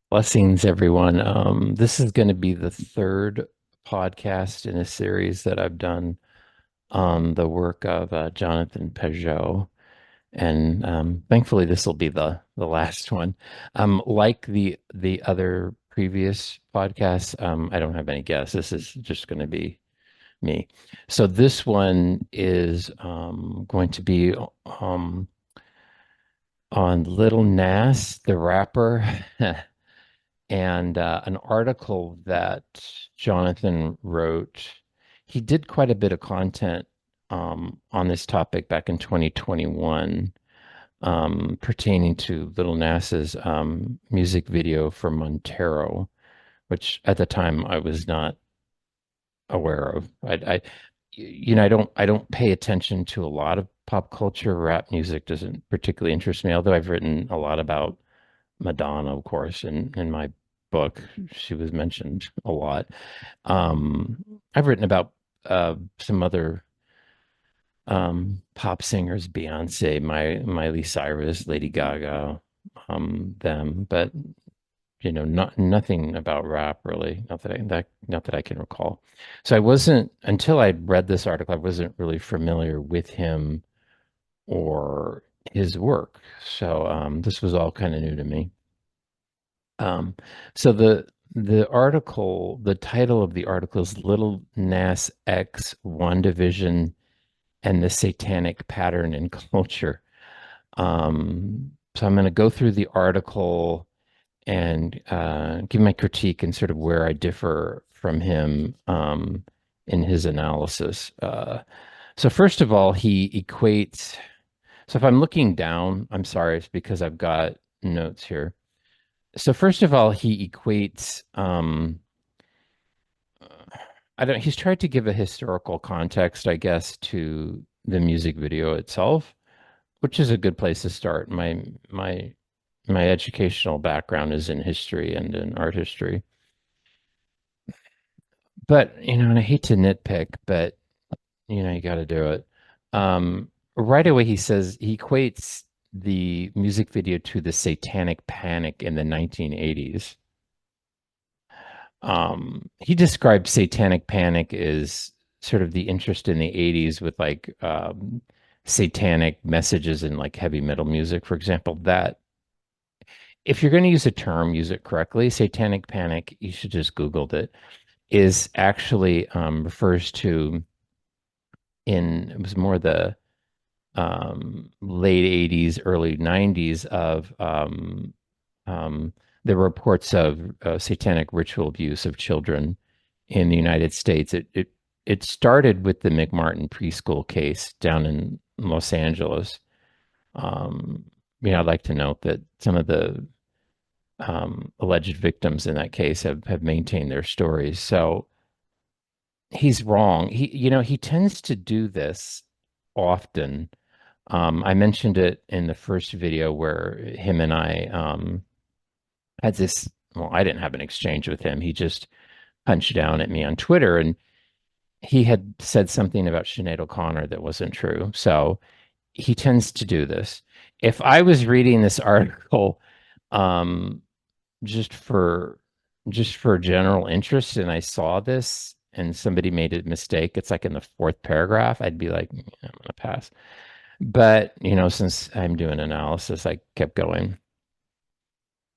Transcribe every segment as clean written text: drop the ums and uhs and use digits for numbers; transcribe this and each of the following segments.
Blessings, everyone. This is going to be the third podcast in a series that I've done on the work of Jonathan Pageau, and thankfully this will be the last one. Like the other previous podcasts, I don't have any guests. This is just going to be me. So this one is going to be um, on Little Nas, the rapper. And an article that Jonathan wrote. He did quite a bit of content on this topic back in 2021, pertaining to Little Nas's music video for Montero, which at the time I was not aware of. I don't pay attention to a lot of pop culture. Rap music doesn't particularly interest me, although I've written a lot about Madonna, of course, in my book. She was mentioned a lot. Um, I've written about some other pop singers, Beyonce, Miley Cyrus, Lady Gaga, them, but nothing about rap really. Not that I can recall. So I wasn't until I read this article, I wasn't really familiar with him or his work. So this was all kind of new to me. Um, so the title of the article is Little Nas X, WandaVision, and the Satanic Pattern in Culture. So I'm going to go through the article and give my critique and sort of where I differ from him in his analysis. So first of all, he equates. So if I'm looking down, I'm sorry, it's because I've got notes here. So first of all, he equates I don't he's tried to give a historical context, I guess, to the music video itself, which is a good place to start. My educational background is in history and in art history. But, and I hate to nitpick, but you got to do it. Right away he says he equates the music video to the Satanic Panic in the 1980s. He described Satanic Panic as sort of the interest in the 80s with like satanic messages in like heavy metal music, for example. That if you're going to use a term, use it correctly. Satanic Panic, you should just Googled it, is actually refers to it was more the late 80s, early 90s of um, the reports of satanic ritual abuse of children in the United States. It started with the McMartin preschool case down in Los Angeles. Um, I'd like to note that some of the alleged victims in that case have maintained their stories. So he's wrong. He tends to do this often. I mentioned it in the first video where him and I had this. Well, I didn't have an exchange with him. He just punched down at me on Twitter, and he had said something about Sinead O'Connor that wasn't true. So he tends to do this. If I was reading this article um, just for general interest and I saw this and somebody made a mistake, it's like in the fourth paragraph, I'd be like, I'm gonna pass. But since I'm doing analysis, I kept going.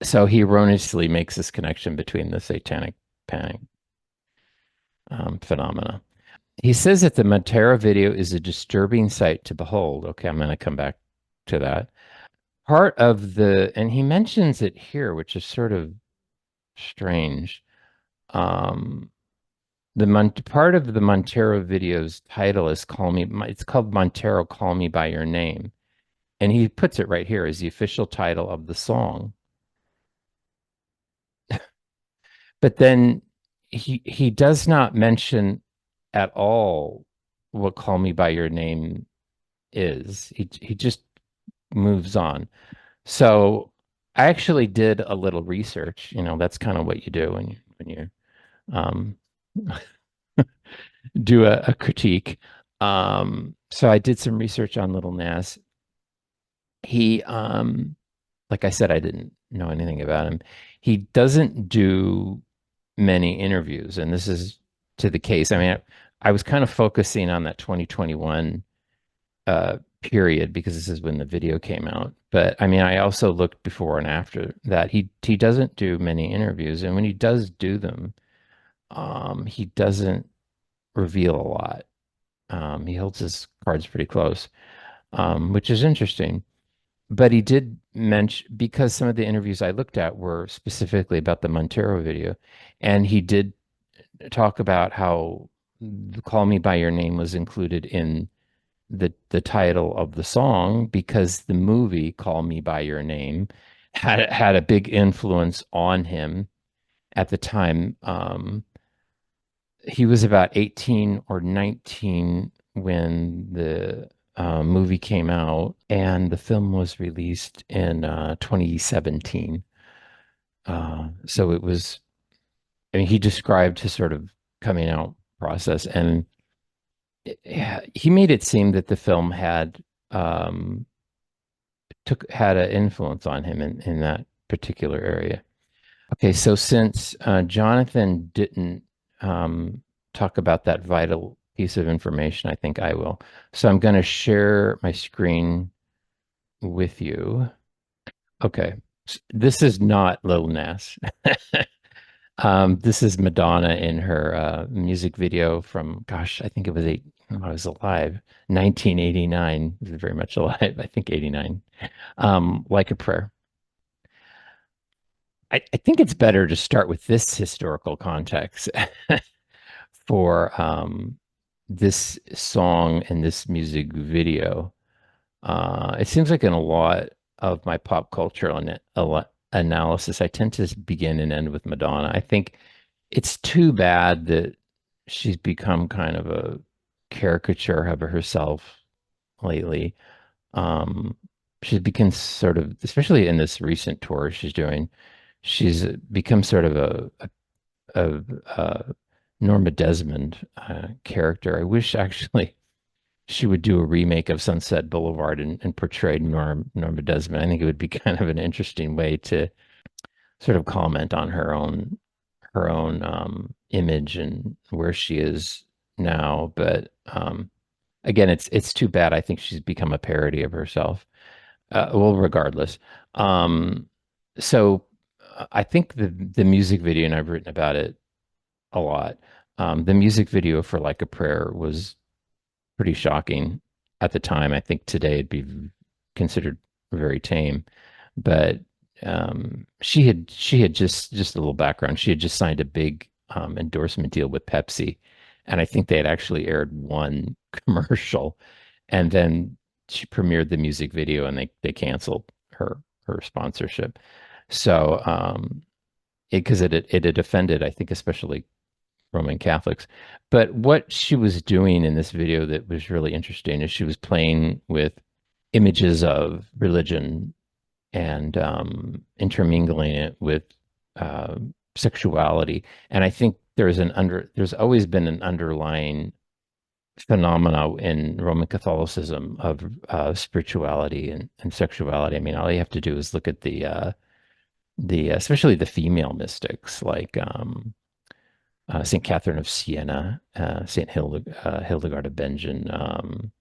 So he erroneously makes this connection between the satanic panic phenomena. He says that the Montero video is a disturbing sight to behold. Okay, I'm going to come back to that. And he mentions it here, which is sort of strange. Um, part of the Montero video's title is it's called Montero, Call Me by Your Name. And he puts it right here as the official title of the song. But then he does not mention at all what Call Me by Your Name is. He just moves on. So I actually did a little research. That's kind of what you do when you um, do a critique. So I did some research on Little Nas. He, like I said, I didn't know anything about him. He doesn't do many interviews, and this is to the case. I mean, I was kind of focusing on that 2021 period because this is when the video came out. But I mean, I also looked before and after that. He doesn't do many interviews, and when he does do them, he doesn't reveal a lot. He holds his cards pretty close, which is interesting. But he did mention, because some of the interviews I looked at were specifically about the Montero video, and he did talk about how the Call Me by Your Name was included in the title of the song because the movie Call Me by Your Name had a big influence on him at the time. He was about 18 or 19 when the movie came out, and the film was released in 2017. So it was, I mean, he described his sort of coming out process, and yeah, he made it seem that the film um, had an influence on him in that particular area. Okay, so since Jonathan didn't talk about that vital piece of information, I think I will. So I'm going to share my screen with you. Okay, this is not Lil Nas. This is Madonna in her music video from, gosh, I think it was when I was alive, 1989. I was very much alive, I think 89. Like a Prayer. I think it's better to start with this historical context for this song and this music video. It seems like in a lot of my pop culture analysis, I tend to begin and end with Madonna. I think it's too bad that she's become kind of a caricature of herself lately. Um, she's become sort of, especially in this recent tour she's doing, she's become sort of a Norma Desmond character. I wish actually she would do a remake of Sunset Boulevard and portray Norma Desmond. I think it would be kind of an interesting way to sort of comment on her own image and where she is now. But again, it's too bad. I think she's become a parody of herself. Well, regardless. Um, so I think the music video, and I've written about it a lot. The music video for Like a Prayer was pretty shocking at the time. I think today it'd be considered very tame, but she had just a little background. She had just signed a big endorsement deal with Pepsi, and I think they had actually aired one commercial, and then she premiered the music video, and they canceled her sponsorship. So because it had offended, I think, especially Roman Catholics. But what she was doing in this video that was really interesting is she was playing with images of religion and intermingling it with uh, sexuality. And I think there's always been an underlying phenomena in Roman Catholicism of spirituality and sexuality. I mean, all you have to do is look at the especially the female mystics like Saint Catherine of Siena, Hildegard of Bingen, um,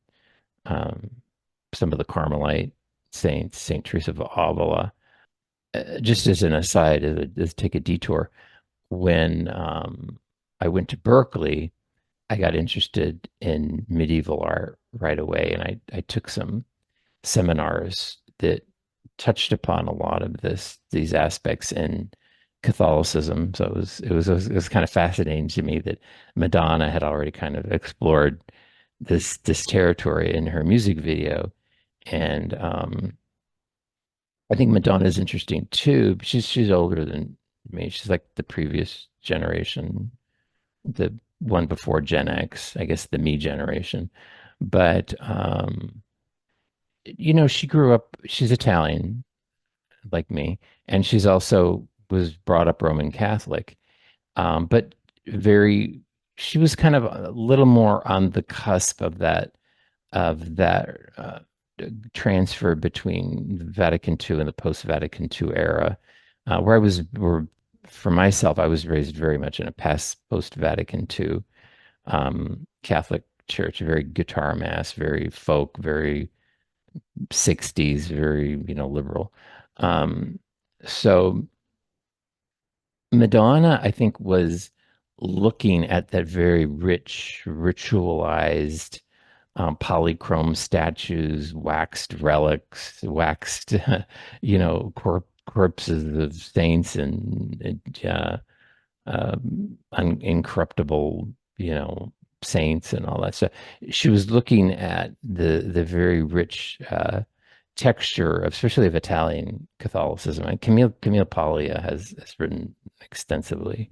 some of the Carmelite saints, Saint Teresa of Avila. Just as an aside, as take a detour, when I went to Berkeley, I got interested in medieval art right away, and I took some seminars that touched upon a lot of these aspects in Catholicism. So it was kind of fascinating to me that Madonna had already kind of explored this territory in her music video, and I think Madonna is interesting too. She's older than me. She's like the previous generation, the one before Gen X, I guess the me generation. But she grew up. She's Italian, like me, and she's also was brought up Roman Catholic. But very, she was kind of a little more on the cusp of that transfer between Vatican II and the post-Vatican II era. where I was, where for myself, I was raised very much in a post Vatican II Catholic church, very guitar mass, very folk, very 60s, very, liberal. Um, so Madonna, I think, was looking at that very rich, ritualized, polychrome statues, waxed relics, waxed, corpses of saints and incorruptible, saints and all that stuff. She was looking at the very rich texture, especially of Italian Catholicism. And Camille Paglia has written extensively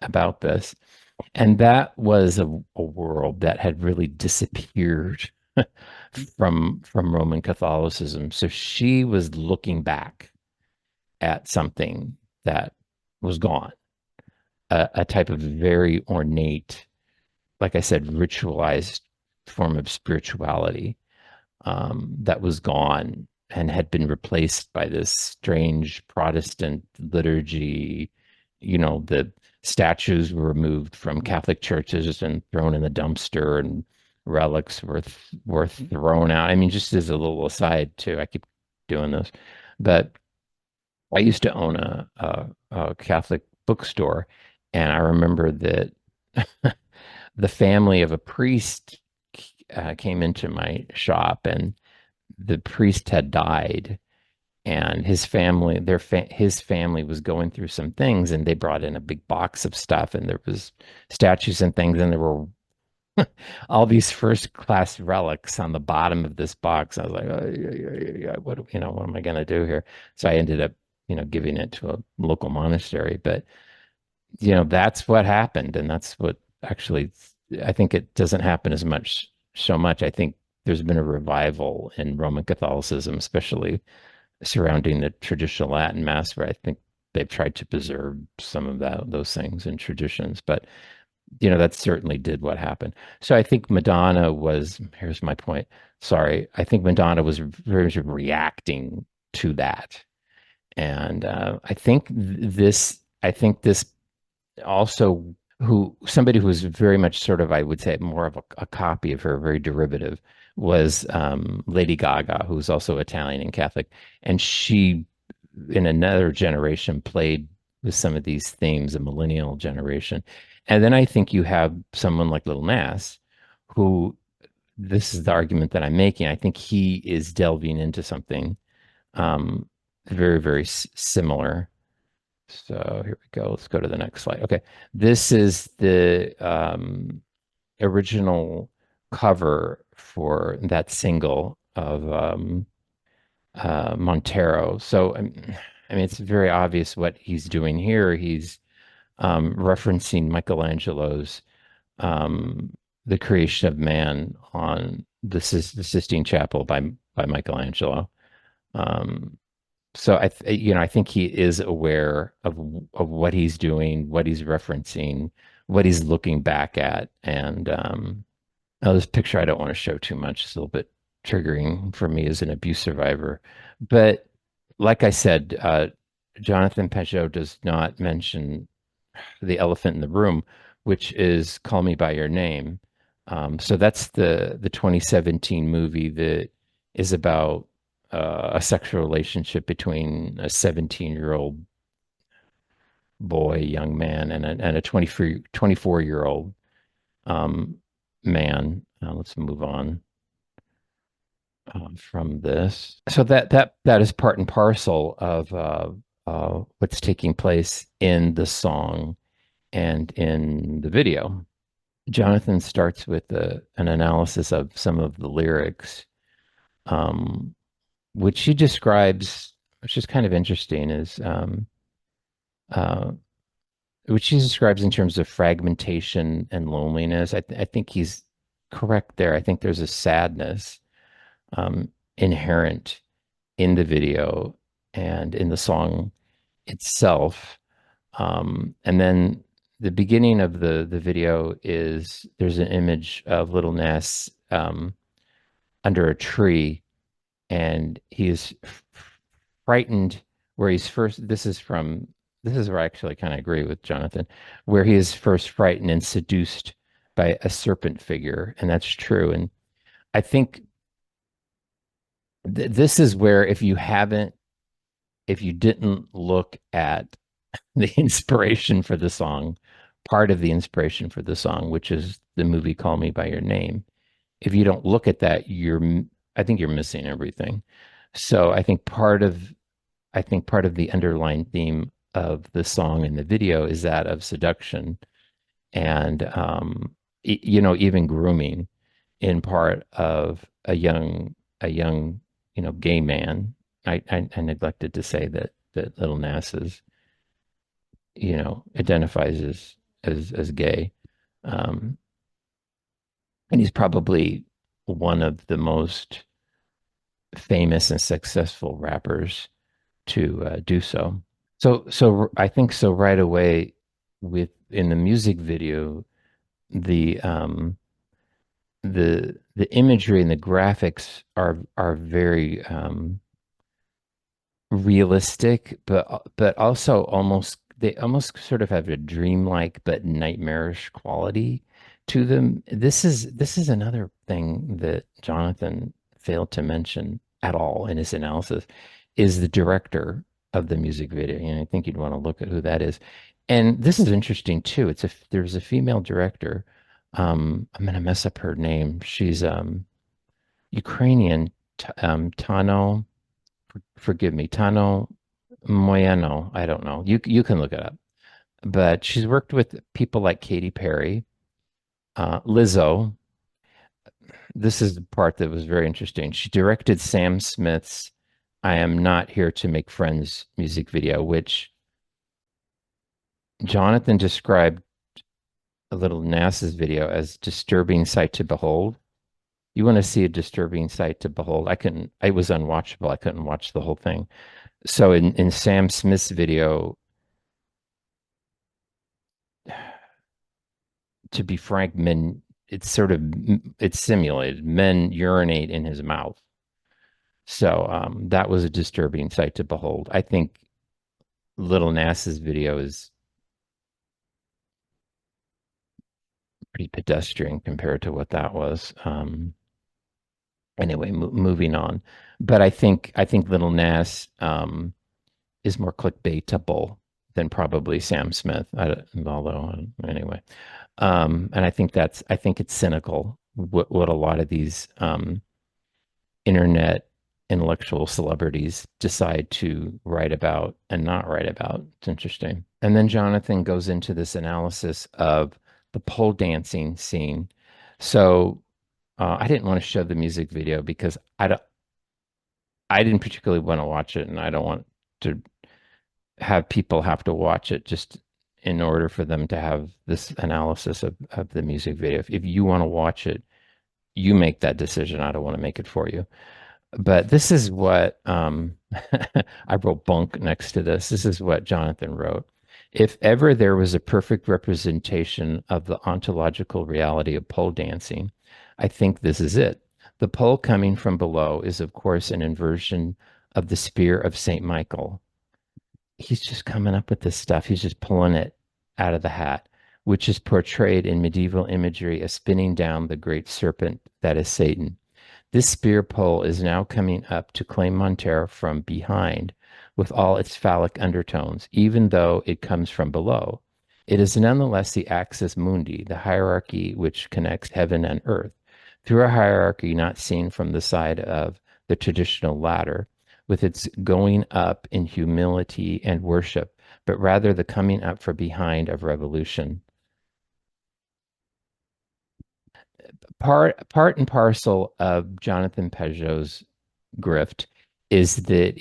about this, and that was a world that had really disappeared from Roman Catholicism. So she was looking back at something that was gone, a type of very ornate, like I said, ritualized form of spirituality that was gone and had been replaced by this strange Protestant liturgy. The statues were removed from Catholic churches and thrown in the dumpster, and relics were thrown out. I mean, just as a little aside, too, I keep doing this, but I used to own a Catholic bookstore, and I remember that the family of a priest came into my shop, and the priest had died, and his family was going through some things, and they brought in a big box of stuff, and there was statues and things, and there were all these first class relics on the bottom of this box. I was like, oh, yeah, what am I going to do here? So I ended up, giving it to a local monastery. But that's what happened, and that's what actually, I think it doesn't happen so much. I think there's been a revival in Roman Catholicism, especially surrounding the traditional Latin Mass, where I think they've tried to preserve some of those things and traditions. But that certainly did what happened. So I think Madonna was, here's my point. Sorry. I think Madonna was very much reacting to that. And I think this also, somebody who was very much sort of, I would say, more of a copy of her, very derivative, was Lady Gaga, who's also Italian and Catholic. And she, in another generation, played with some of these themes, a millennial generation. And then I think you have someone like Little Nas, who, this is the argument that I'm making. I think he is delving into something um, very, very similar. So here we go. Let's go to the next slide. Okay. This is the original cover for that single of Montero. So, I mean, it's very obvious what he's doing here. He's referencing Michelangelo's The Creation of Man on the Sistine Chapel by Michelangelo. Um, so I think he is aware of what he's doing, what he's referencing, what he's looking back at, and now, this picture I don't want to show too much. It's a little bit triggering for me as an abuse survivor. But like I said, Jonathan Pageau does not mention the elephant in the room, which is Call Me by Your Name. So that's the 2017 movie that is about a sexual relationship between a 17-year-old boy, young man, and a 24-year-old um, man. Let's move on from this. So that is part and parcel of what's taking place in the song and in the video. Jonathan starts with an analysis of some of the lyrics, um, which he describes, which is kind of interesting, is uh, which he describes in terms of fragmentation and loneliness. I think he's correct there. I think there's a sadness inherent in the video and in the song itself. And then the beginning of the video is there's an image of Little Ness under a tree, and he is frightened where he's first. This is where I actually kind of agree with Jonathan, where he is first frightened and seduced by a serpent figure, and that's true. And I think this is where if you didn't look at the inspiration for the song, part of the inspiration for the song, which is the movie Call Me by Your Name. If you don't look at that, I think you're missing everything. So I think part of the underlying theme of the song and the video is that of seduction and even grooming in part of a young gay man. I neglected to say that Little Nas is identifies as gay, um, and he's probably one of the most famous and successful rappers to do so. So I think so right away with in the music video, the the imagery and the graphics are very realistic, but also almost they almost sort of have a dreamlike but nightmarish quality to them. This is another thing that Jonathan failed to mention at all in his analysis is the director of the music video. And I think you'd want to look at who that is. And this is interesting too. There's a female director. I'm gonna mess up her name. She's Ukrainian, Tano forgive me, Tano Moyano. I don't know. You can look it up. But she's worked with people like Katy Perry, Lizzo. This is the part that was very interesting. She directed Sam Smith's "I Am Not Here to Make Friends" music video, which Jonathan described a little NASA's video as disturbing sight to behold. You want to see a disturbing sight to behold? I couldn't. It was unwatchable. I couldn't watch the whole thing. So in Sam Smith's video, to be frank, men it's sort of it's simulated. Men urinate in his mouth. So that was a disturbing sight to behold. I think Little Nas's video is pretty pedestrian compared to what that was. Anyway, moving on. But I think Little Nas is more clickbaitable than probably Sam Smith. Although anyway, and I think it's cynical what a lot of these internet intellectual celebrities decide to write about and not write about. It's interesting. And then Jonathan goes into this analysis of the pole dancing scene. So I didn't want to show the music video because I didn't particularly want to watch it, and I don't want to have people have to watch it just in order for them to have this analysis of the music video. If you want to watch it, you make that decision. I don't want to make it for you. But this is what I wrote bunk next to this. This is what Jonathan wrote. If ever there was a perfect representation of the ontological reality of pole dancing, I think this is it. The pole coming from below is, of course, an inversion of the spear of St. Michael. He's just coming up with this stuff. He's just pulling it out of the hat, which is portrayed in medieval imagery as spinning down the great serpent that is Satan. This spear pole is now coming up to claim Montero from behind with all its phallic undertones, even though it comes from below. It is nonetheless the axis mundi, the hierarchy which connects heaven and earth, through a hierarchy not seen from the side of the traditional ladder, with its going up in humility and worship, but rather the coming up from behind of revolution. Part and parcel of Jonathan Pageau's grift is that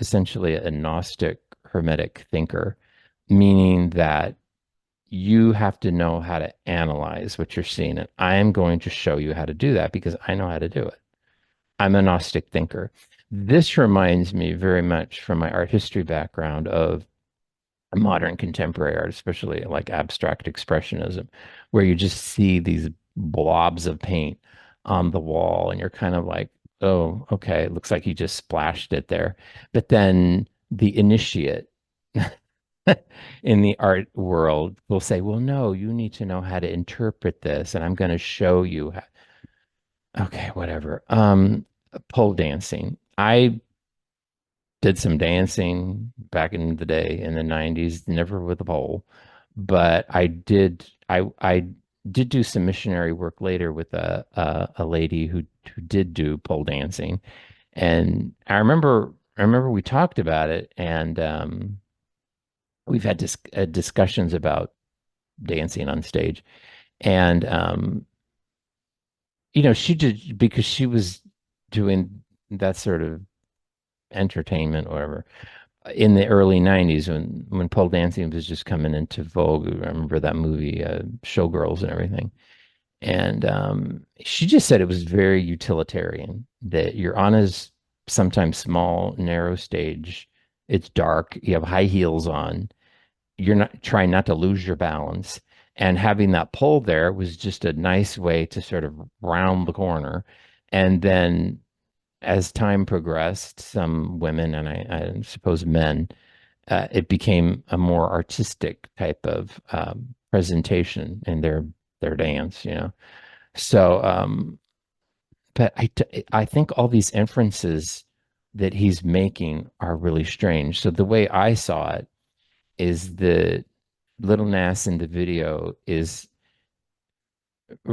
essentially a Gnostic Hermetic thinker, meaning that you have to know how to analyze what you're seeing. And I am going to show you how to do that because I know how to do it. I'm a Gnostic thinker. This reminds me very much from my art history background of modern contemporary art, especially like abstract expressionism, where you just see these blobs of paint on the wall and you're kind of like, oh, okay, it looks like you just splashed it there. But then the initiate in the art world will say, well, no, you need to know how to interpret this, and I'm going to show you how. Okay, whatever. Pole dancing. I did some dancing back in the day in the 90s, never with a pole, but I did do some missionary work later with a lady who did do pole dancing. And I remember we talked about it, and we've had discussions about dancing on stage. And she did, because she was doing that sort of entertainment or whatever in the early 90s when pole dancing was just coming into vogue. I remember that movie, Showgirls and everything. And she just said it was very utilitarian, that you're on a sometimes small, narrow stage. It's dark. You have high heels on. You're not trying not to lose your balance. And having that pole there was just a nice way to sort of round the corner. And then as time progressed, some women, and I suppose men, it became a more artistic type of presentation in their dance, So, but I think all these inferences that he's making are really strange. So the way I saw it is the little Nas in the video is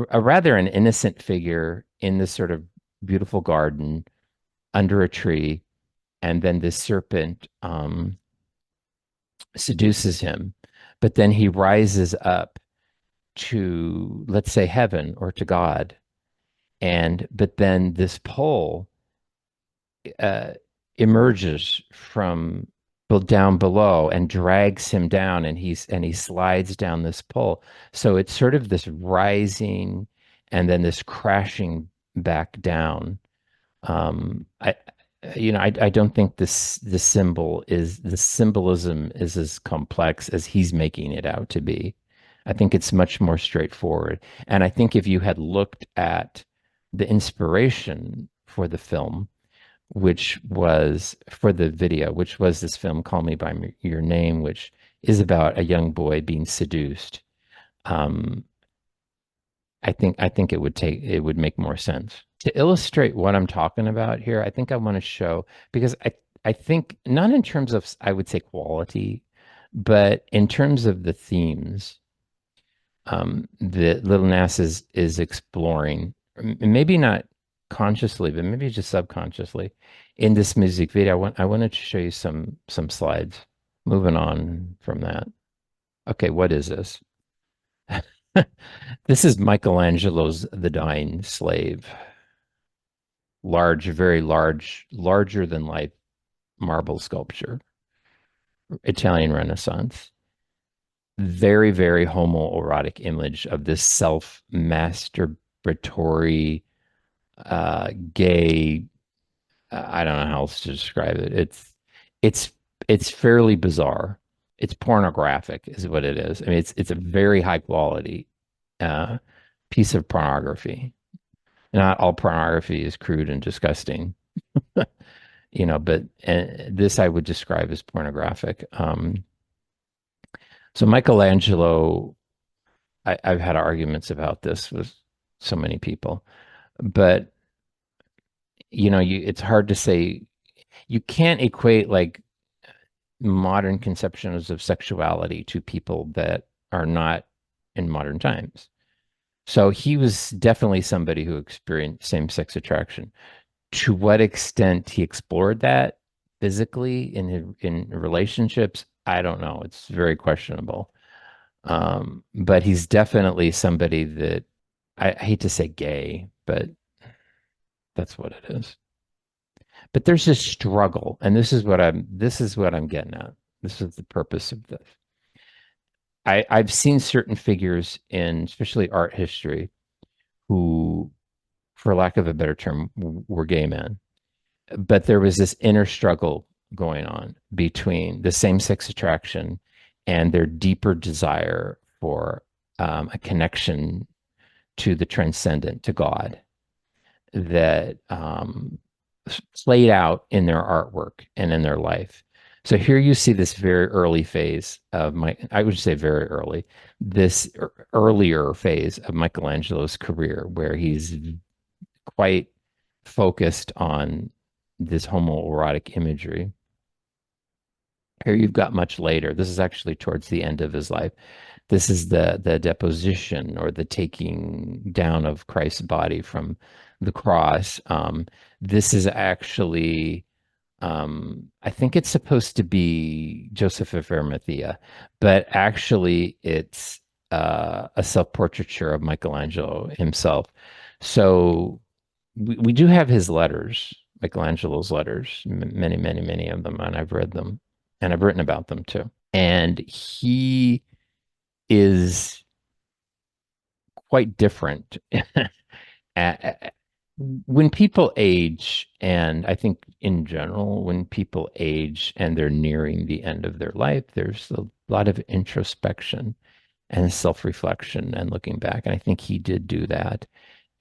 a rather an innocent figure in this sort of beautiful garden under a tree, and then this serpent seduces him, but then he rises up to, let's say, heaven or to God, and but then this pole uh, emerges from down below and drags him down, and he slides down this pole. So it's sort of this rising and then this crashing back down. I I don't think the symbolism is as complex as he's making it out to be. I think it's much more straightforward. And I think if you had looked at the inspiration for the film, which was for the video, which was this film, Call Me by Your Name, which is about a young boy being seduced. Um, I think it would make more sense. To illustrate what I'm talking about here, I think I want to show, because I think not in terms of, I would say, quality, but in terms of the themes that Little Nas is exploring, maybe not consciously, but maybe just subconsciously in this music video. I wanted to show you some slides. Moving on from that. Okay, what is this? This is Michelangelo's The Dying Slave. Large, very large, larger than life marble sculpture, Italian Renaissance. Very, very homoerotic image of this self-masturbatory, gay. I don't know how else to describe it. It's it's fairly bizarre. It's pornographic, is what it is. I mean, it's a very high quality uh, piece of pornography. Not all pornography is crude and disgusting, but this I would describe as pornographic. So Michelangelo, I've had arguments about this with so many people, but it's hard to say. You can't equate like modern conceptions of sexuality to people that are not in modern times. So he was definitely somebody who experienced same-sex attraction. To what extent he explored that physically in relationships, I don't know. It's very questionable. But he's definitely somebody that I hate to say gay, but that's what it is. But there's this struggle, and this is what I'm getting at. This is the purpose of this. I've seen certain figures in especially art history who, for lack of a better term, were gay men. But there was this inner struggle going on between the same-sex attraction and their deeper desire for a connection to the transcendent, to God, that played out in their artwork and in their life. So here you see this very early phase of I would say very early, this earlier phase of Michelangelo's career where he's quite focused on this homoerotic imagery. Here you've got much later. This is actually towards the end of his life. This is the deposition or the taking down of Christ's body from the cross. This is actually I think it's supposed to be Joseph of Arimathea, but actually it's a self-portraiture of Michelangelo himself. So we do have his letters, Michelangelo's letters, many, many, many of them, and I've read them and I've written about them too. And he is quite different. When people age, and I think in general, when people age and they're nearing the end of their life, there's a lot of introspection and self-reflection and looking back. And I think he did do that.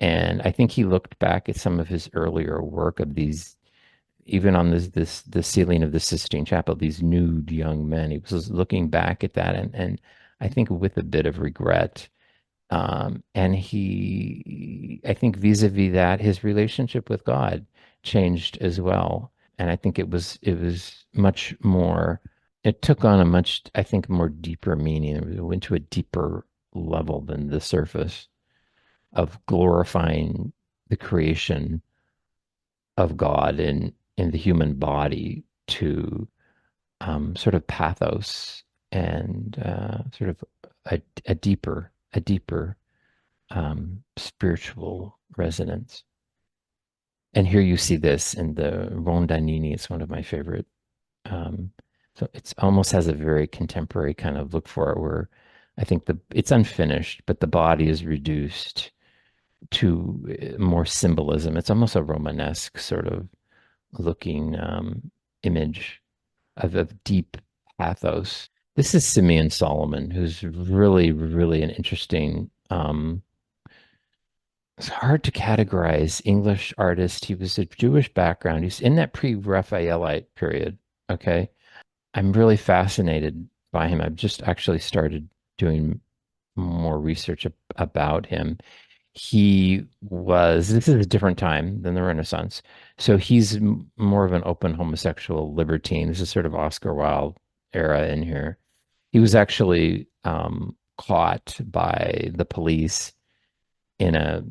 And I think he looked back at some of his earlier work of these, even on the ceiling of the Sistine Chapel, these nude young men. He was looking back at that and I think with a bit of regret. And I think vis-a-vis that, his relationship with God changed as well. And I think it was much more, it took on a much, I think, more deeper meaning. It went to a deeper level than the surface of glorifying the creation of God in the human body to sort of pathos and sort of a deeper spiritual resonance. And here you see this in the Rondanini. It's one of my favorite. Um, so it's almost has a very contemporary kind of look for it, where I think it's unfinished, but the body is reduced to more symbolism. It's almost a Romanesque sort of looking image of deep pathos. This is Simeon Solomon, who's really, really an interesting it's hard to categorize English artist. He was a Jewish background. He's in that pre-Raphaelite period. Okay. I'm really fascinated by him. I've just actually started doing more research about him. This is a different time than the Renaissance. So he's more of an open homosexual libertine. This is sort of Oscar Wilde era in here. He was actually caught by the police in a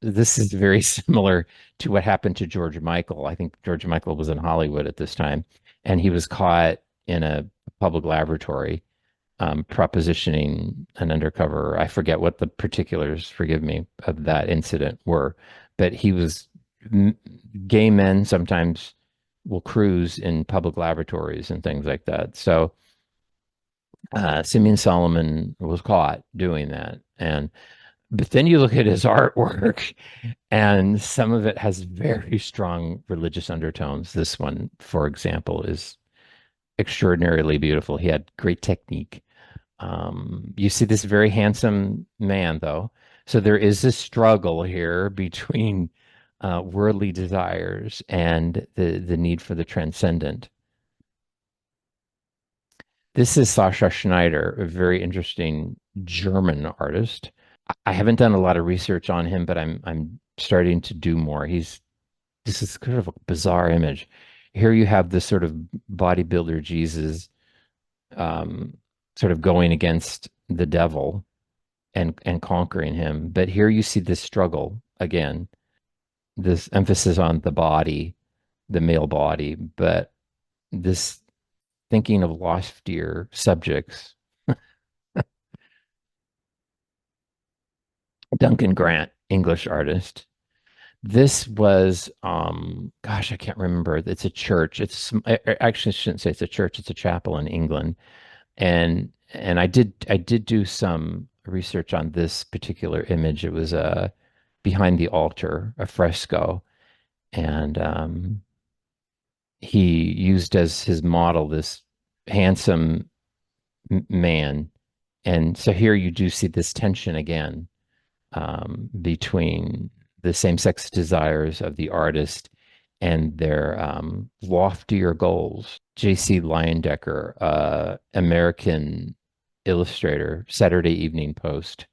this is very similar to what happened to George Michael. I think George Michael was in Hollywood at this time, and he was caught in a public laboratory propositioning an undercover. I forget what the particulars, forgive me, of that incident were, but he was gay men sometimes will cruise in public laboratories and things like that. So Simeon Solomon was caught doing that, and but then you look at his artwork, and some of it has very strong religious undertones. This one, for example, is extraordinarily beautiful. He had great technique. You see this very handsome man, though. So there is this struggle here between worldly desires and the need for the transcendent. This is Sascha Schneider, a very interesting German artist. I haven't done a lot of research on him, but I'm starting to do more. This is kind of a bizarre image. Here you have this sort of bodybuilder Jesus, sort of going against the devil and conquering him. But here you see this struggle again, this emphasis on the body, the male body, but this thinking of loftier subjects. Duncan Grant, English artist. This was, gosh, I can't remember. It's a church. I actually shouldn't say it's a church. It's a chapel in England. And I did do some research on this particular image. It was behind the altar, a fresco, and he used as his model this handsome man. And so here you do see this tension again between the same-sex desires of the artist and their loftier goals. J.C. Leyendecker, American illustrator, Saturday Evening Post,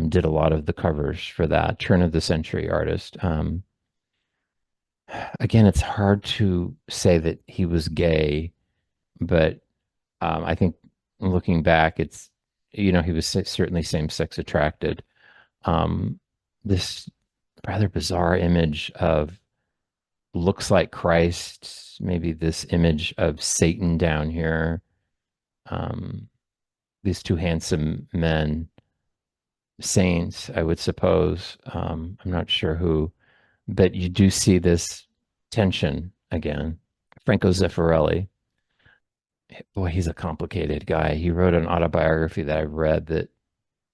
did a lot of the covers for that turn of the century artist. Again, it's hard to say that he was gay, but I think looking back, it's, he was certainly same sex attracted. Um, this rather bizarre image of looks like Christ, maybe this image of Satan down here. Um, these two handsome men, saints, I would suppose. I'm not sure who, but you do see this tension again. Franco Zeffirelli, boy, he's a complicated guy. He wrote an autobiography that I read that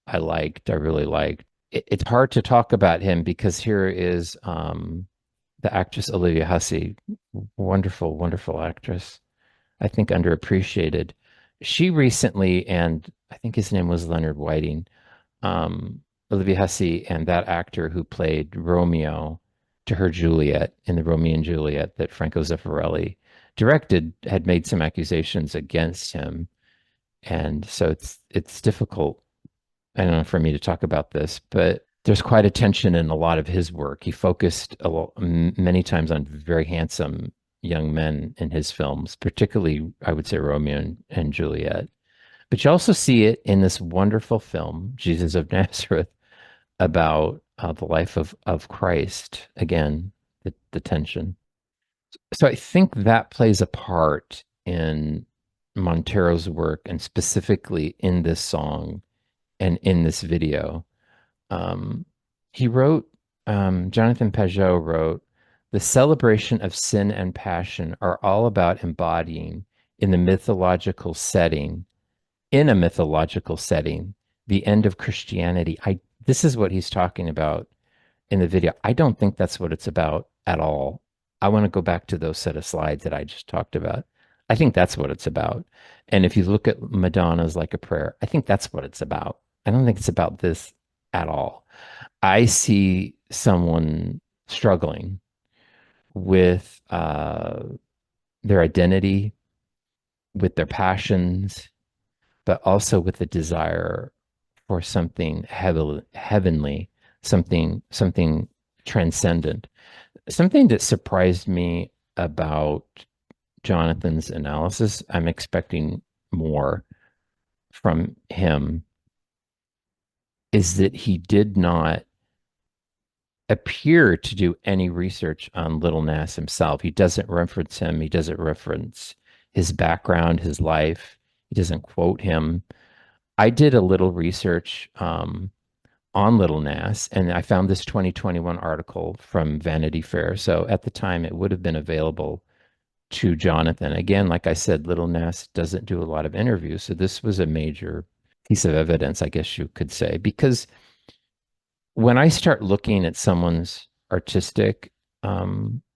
I liked, I really liked. It's hard to talk about him because here is the actress Olivia Hussey, wonderful, wonderful actress. I think underappreciated. She recently, and I think his name was Leonard Whiting, um, Olivia Hussey and that actor who played Romeo to her Juliet in the Romeo and Juliet that Franco Zeffirelli directed, had made some accusations against him. And so it's difficult, I don't know, for me to talk about this, but there's quite a tension in a lot of his work. He focused many times on very handsome young men in his films, particularly, I would say, Romeo and Juliet. But you also see it in this wonderful film, Jesus of Nazareth, about the life of Christ. Again, the tension. So I think that plays a part in Montero's work, and specifically in this song and in this video. Um, he wrote, Jonathan Pageau wrote, the celebration of sin and passion are all about embodying in the mythological setting, in a mythological setting, the end of Christianity. This is what he's talking about in the video. I don't think that's what it's about at all. I want to go back to those set of slides that I just talked about. I think that's what it's about. And if you look at Madonna's Like a Prayer, I think that's what it's about. I don't think it's about this at all. I see someone struggling with their identity, with their passions, but also with the desire for something heavenly, something transcendent. Something that surprised me about Jonathan's analysis, I'm expecting more from him, is that he did not appear to do any research on Little Nas himself. He doesn't reference him. He doesn't reference his background, his life. He doesn't quote him. I did a little research on Little Nas, and I found this 2021 article from Vanity Fair. So at the time, it would have been available to Jonathan. Again, like I said, Little Nas doesn't do a lot of interviews. So this was a major piece of evidence, I guess you could say, because when I start looking at someone's artistic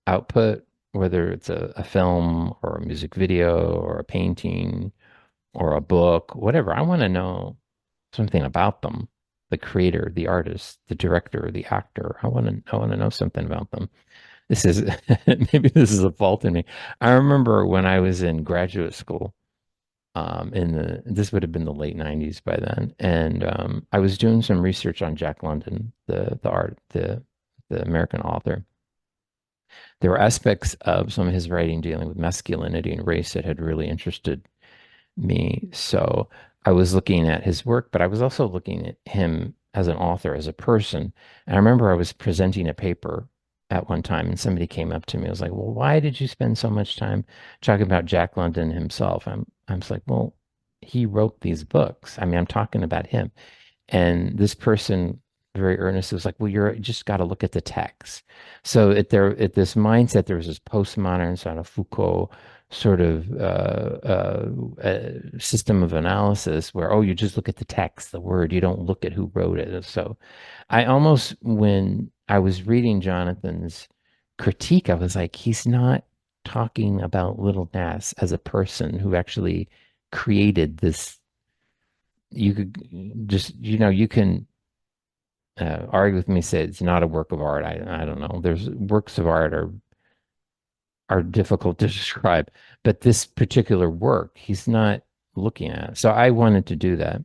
output, whether it's a film or a music video or a painting or a book, whatever, I want to know something about them, the creator, the artist, the director, the actor. I want to know something about them. This is maybe this is a fault in me. I remember when I was in graduate school, this would have been the late 90s by then, and I was doing some research on Jack London, the American author. There were aspects of some of his writing dealing with masculinity and race that had really interested me. So I was looking at his work, but I was also looking at him as an author, as a person. And I remember I was presenting a paper at one time, and somebody came up to me. I was like, "Well, why did you spend so much time talking about Jack London himself?" I'm just like, "Well, he wrote these books. I mean, I'm talking about him." And this person very earnestly was like, well, you're just got to look at the text. So at this mindset, there was this postmodern sort of Foucault sort of system of analysis where, oh, you just look at the text, the word, you don't look at who wrote it. And so I almost, when I was reading Jonathan's critique, I was like, he's not talking about Little Nas as a person who actually created this. You could just, you can argue with me, say it's not a work of art. I don't know. There's works of art are are difficult to describe. But this particular work, he's not looking at. So I wanted to do that.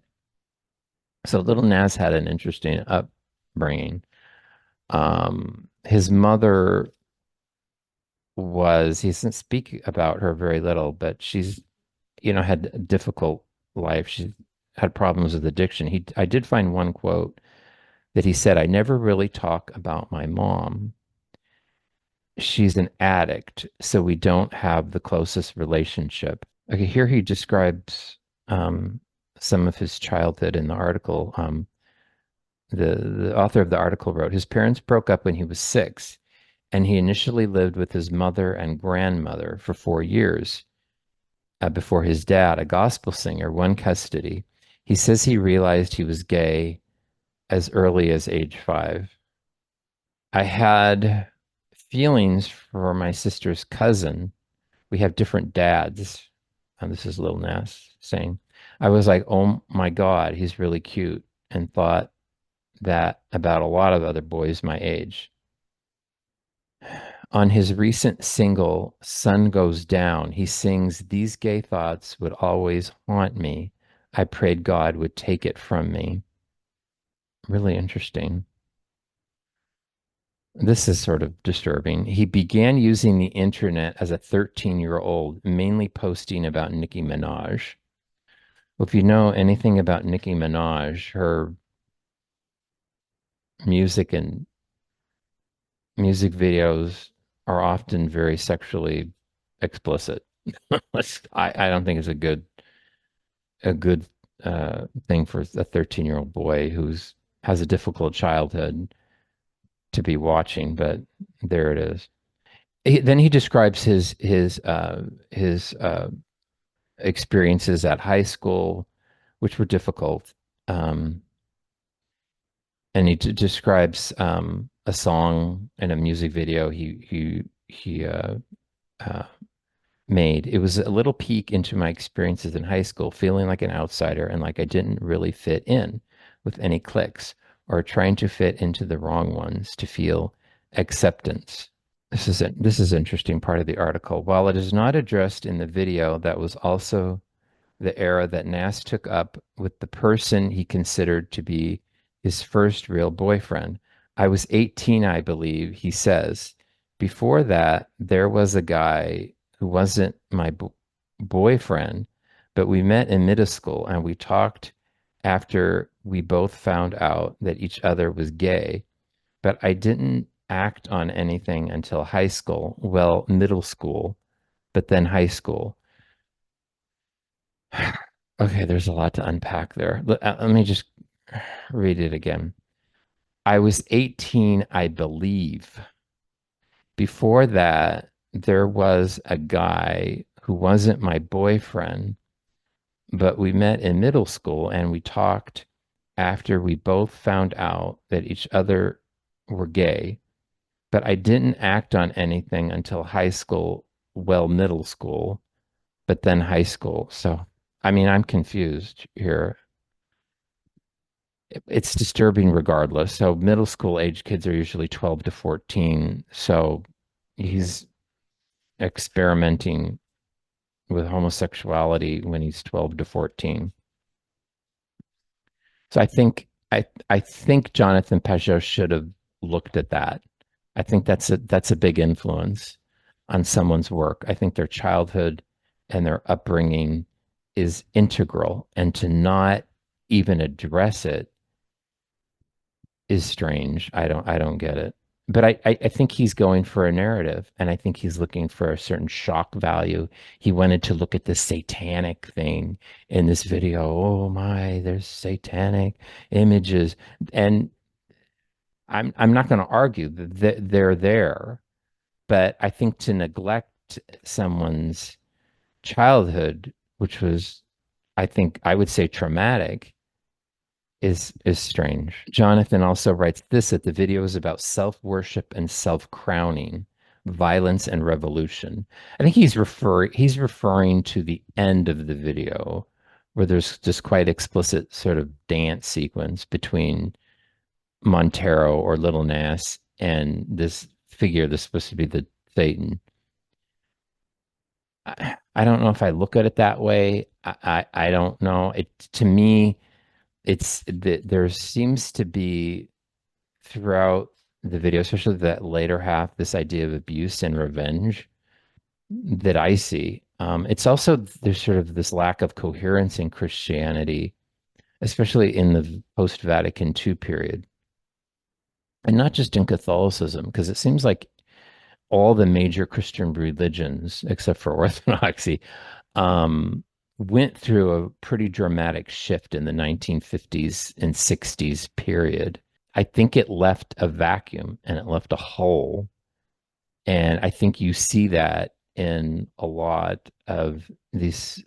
So Little Nas had an interesting upbringing. His mother he doesn't speak about her very little, but she's, had a difficult life. She had problems with addiction. I did find one quote that he said, I never really talk about my mom. She's an addict, so we don't have the closest relationship. Okay, here he describes some of his childhood in the article. The author of the article wrote, his parents broke up when he was 6, and he initially lived with his mother and grandmother for 4 years before his dad, a gospel singer, won custody. He says he realized he was gay as early as age 5. I had feelings for my sister's cousin. We have different dads. And this is Lil Nas saying, I was like, oh my God, he's really cute, and thought that about a lot of other boys my age. On his recent single, Sun Goes Down, he sings, these gay thoughts would always haunt me. I prayed God would take it from me. Really interesting. This is sort of disturbing. He began using the internet as a 13-year-old, mainly posting about Nicki Minaj. Well, if you know anything about Nicki Minaj, her music and music videos are often very sexually explicit. I don't think it's a good thing for a 13-year-old boy who's has a difficult childhood to be watching, but there it is. Then he describes his experiences at high school, which were difficult. Um, and he describes a song and a music video he uh, made. It was a little peek into my experiences in high school, feeling like an outsider and like I didn't really fit in with any cliques, or trying to fit into the wrong ones to feel acceptance. This is an interesting part of the article. While it is not addressed in the video, that was also the era that Nass took up with the person he considered to be his first real boyfriend. I was 18, I believe, he says. Before that, there was a guy who wasn't my boyfriend, but we met in middle school and we talked after we both found out that each other was gay, but I didn't act on anything until high school. Well, middle school, but then high school. Okay, there's a lot to unpack there. Let me just read it again. I was 18, I believe. Before that, there was a guy who wasn't my boyfriend, but we met in middle school and we talked after we both found out that each other were gay, but I didn't act on anything until high school, well, middle school, but then high school. So, I mean, I'm confused here. It's disturbing regardless. So middle school age kids are usually 12 to 14. So he's experimenting with homosexuality when he's 12 to 14. So I think Jonathan Pageau should have looked at that. I think that's a big influence on someone's work. I think their childhood and their upbringing is integral, and to not even address it is strange. I don't get it. But I think he's going for a narrative, and I think he's looking for a certain shock value. He wanted to look at the satanic thing in this video. Oh my, there's satanic images. And I'm not going to argue that they're there, but I think to neglect someone's childhood, which was, I think I would say, traumatic, is strange. Jonathan also writes this, that the video is about self-worship and self-crowning, violence and revolution. I think he's referring to the end of the video where there's just quite explicit sort of dance sequence between Montero or Little Nas and this figure that's supposed to be the Satan. I don't know if I look at it that way. I don't know. It to me, it's that there seems to be throughout the video, especially that later half, this idea of abuse and revenge that I see. It's also there's sort of this lack of coherence in Christianity, especially in the post-Vatican II period, and not just in Catholicism, because it seems like all the major Christian religions, except for Orthodoxy, um, went through a pretty dramatic shift in the 1950s and 60s period. I think it left a vacuum and it left a hole. And I think you see that in a lot of this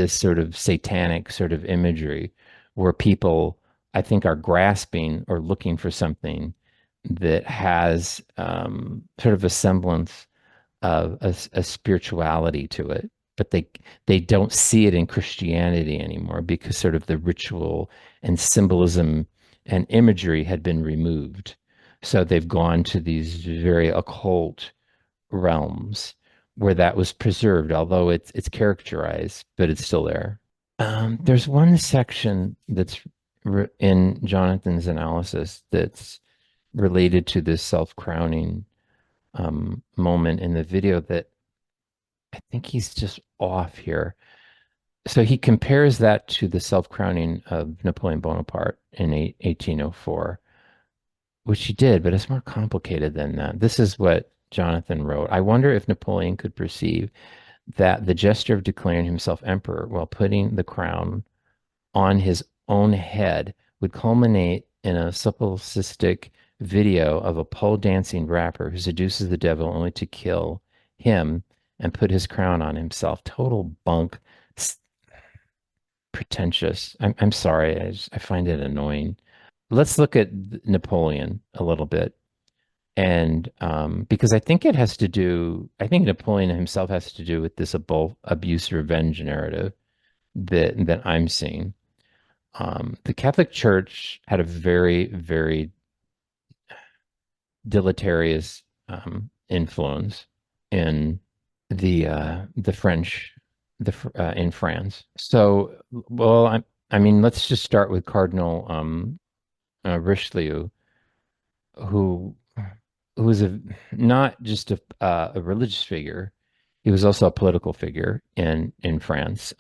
sort of satanic sort of imagery where people, I think, are grasping or looking for something that has sort of a semblance of a spirituality to it, but they don't see it in Christianity anymore because sort of the ritual and symbolism and imagery had been removed. So they've gone to these very occult realms where that was preserved, although it's characterized, but it's still there. There's one section that's in Jonathan's analysis that's related to this self-crowning moment in the video that I think he's just off here. So he compares that to the self-crowning of Napoleon Bonaparte in 1804, which he did, but it's more complicated than that. This is what Jonathan wrote. I wonder if Napoleon could perceive that the gesture of declaring himself emperor while putting the crown on his own head would culminate in a supplicistic video of a pole dancing rapper who seduces the devil only to kill him and put his crown on himself. Total bunk, pretentious. I'm sorry. I find it annoying. Let's look at Napoleon a little bit. And because I think it has to do, I think Napoleon himself has to do with this abuse revenge narrative that I'm seeing. The Catholic Church had a very, very deleterious influence in the French, in France. So, well, I mean, let's just start with Cardinal Richelieu, who who was not just a religious figure, he was also a political figure in France.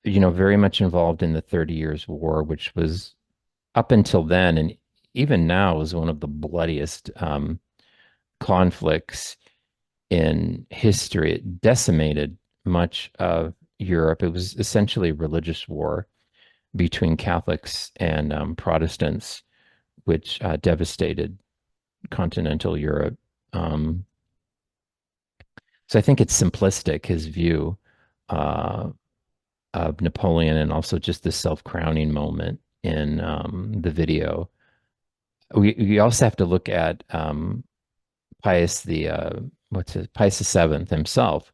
Very much involved in the 30 Years' War, which was up until then and even now is one of the bloodiest conflicts in history. It decimated much of Europe. It was essentially a religious war between Catholics and Protestants, which devastated continental Europe. Um, so I think it's simplistic, his view uh, of Napoleon and also just the self-crowning moment in the video. We also have to look at Pius Pius the Seventh himself,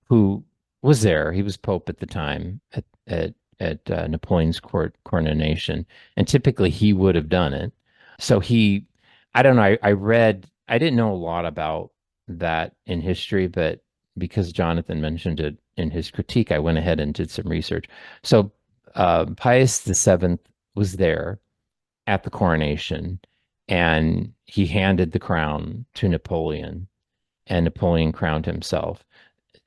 who was there. He was Pope at the time at Napoleon's coronation, and typically he would have done it. So I don't know. I didn't know a lot about that in history, but because Jonathan mentioned it in his critique, I went ahead and did some research. So Pius the Seventh was there at the coronation, and he handed the crown to Napoleon, and Napoleon crowned himself.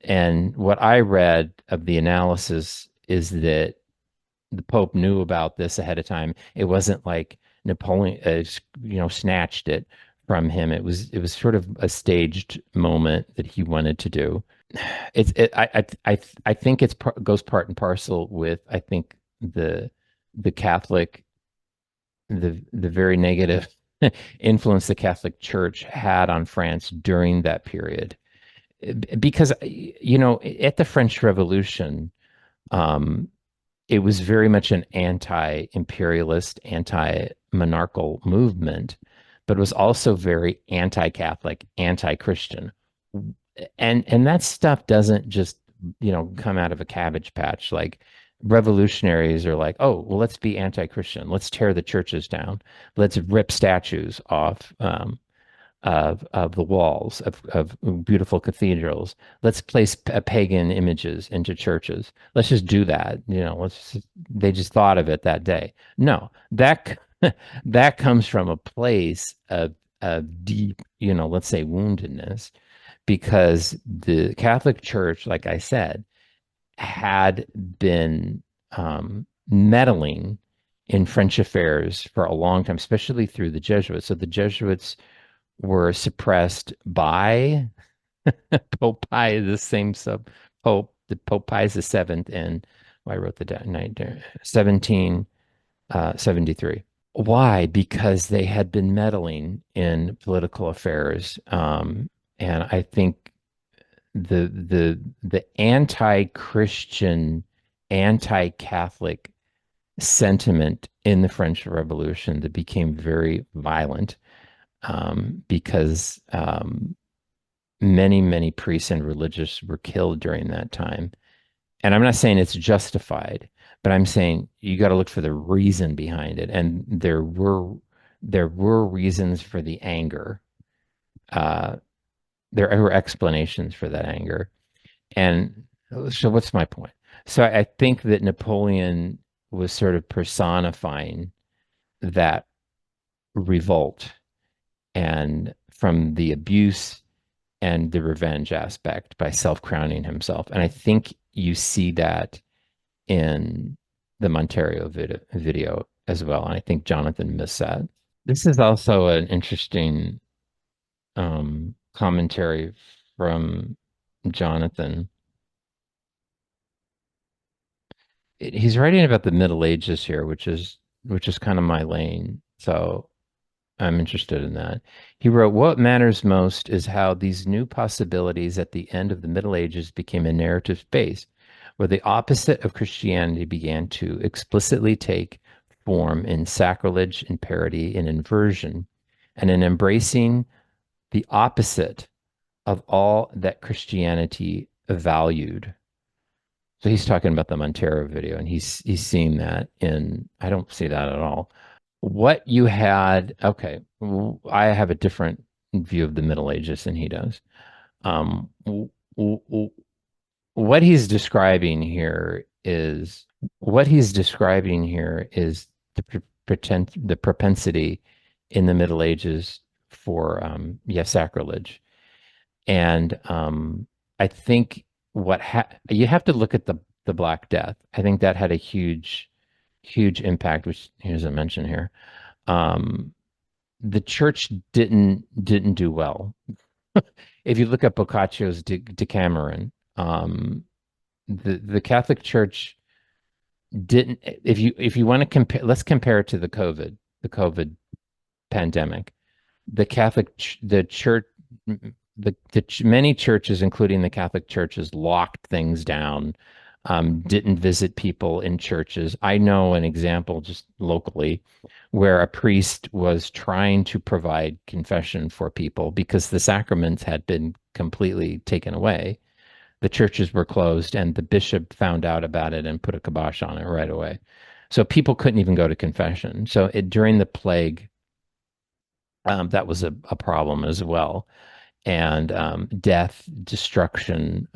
And what I read of the analysis is that the Pope knew about this ahead of time. It wasn't like Napoleon, snatched it from him. It was sort of a staged moment that he wanted to do. I think goes part and parcel with I think the Catholic the very negative influence the Catholic Church had on France during that period. Because, at the French Revolution, um, it was very much an anti-imperialist, anti-monarchical movement, but it was also very anti-Catholic, anti-Christian. And that stuff doesn't just, come out of a cabbage patch. Like revolutionaries are like, oh, well, let's be anti-Christian. Let's tear the churches down. Let's rip statues off. of the walls of beautiful cathedrals. Let's place pagan images into churches. Let's just do that. They just thought of it that day. No, that comes from a place of deep, let's say woundedness, because the Catholic Church, like I said, had been meddling in French affairs for a long time, especially through the Jesuits. So the Jesuits were suppressed by Pope Pius, the same sub Pope, the Pope Pius the Seventh, and I wrote the night there, 1773. Why? Because they had been meddling in political affairs, and I think the anti-Christian, anti-Catholic sentiment in the French Revolution that became very violent, because many, many priests and religious were killed during that time. And I'm not saying it's justified, but I'm saying you got to look for the reason behind it. And there were reasons for the anger. Uh, there were explanations for that anger. And so what's my point? So I think that Napoleon was sort of personifying that revolt and from the abuse and the revenge aspect by self-crowning himself. And I think you see that in the Monterio video as well. And I think Jonathan missed that. This is also an interesting commentary from Jonathan. He's writing about the Middle Ages here, which is kind of my lane. So I'm interested in that. He wrote, "What matters most is how these new possibilities at the end of the Middle Ages became a narrative space where the opposite of Christianity began to explicitly take form in sacrilege, in parody, in inversion, and in embracing the opposite of all that Christianity valued." So he's talking about the Montero video, and he's seeing that in, I don't see that at all. What you had, okay, I have a different view of the Middle Ages than he does. Um, what he's describing here is the propensity in the Middle Ages for sacrilege. And I think you have to look at the Black Death. I think that had a huge impact, which he doesn't mention here. The church didn't do well. If you look at Boccaccio's Decameron, the Catholic Church didn't. If you want to compare, let's compare it to the COVID pandemic. The Catholic the church many churches, including the Catholic churches, locked things down, didn't visit people in churches. I know an example just locally where a priest was trying to provide confession for people because the sacraments had been completely taken away. The churches were closed, and the bishop found out about it and put a kibosh on it right away. So people couldn't even go to confession. So during the plague, that was a problem as well. And death, destruction,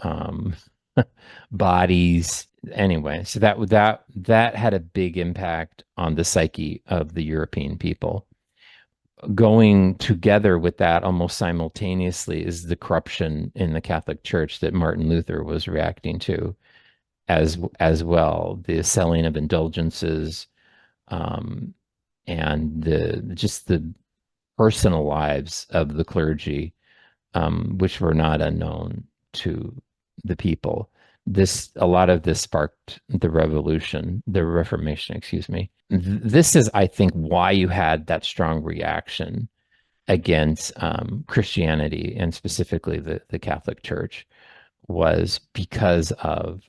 bodies. Anyway, so that had a big impact on the psyche of the European people. Going together with that almost simultaneously is the corruption in the Catholic Church that Martin Luther was reacting to as well. The selling of indulgences, and the personal lives of the clergy, which were not unknown to the people. A lot of this sparked the Reformation, excuse me. This is, I think, why you had that strong reaction against Christianity and specifically the Catholic Church, was because of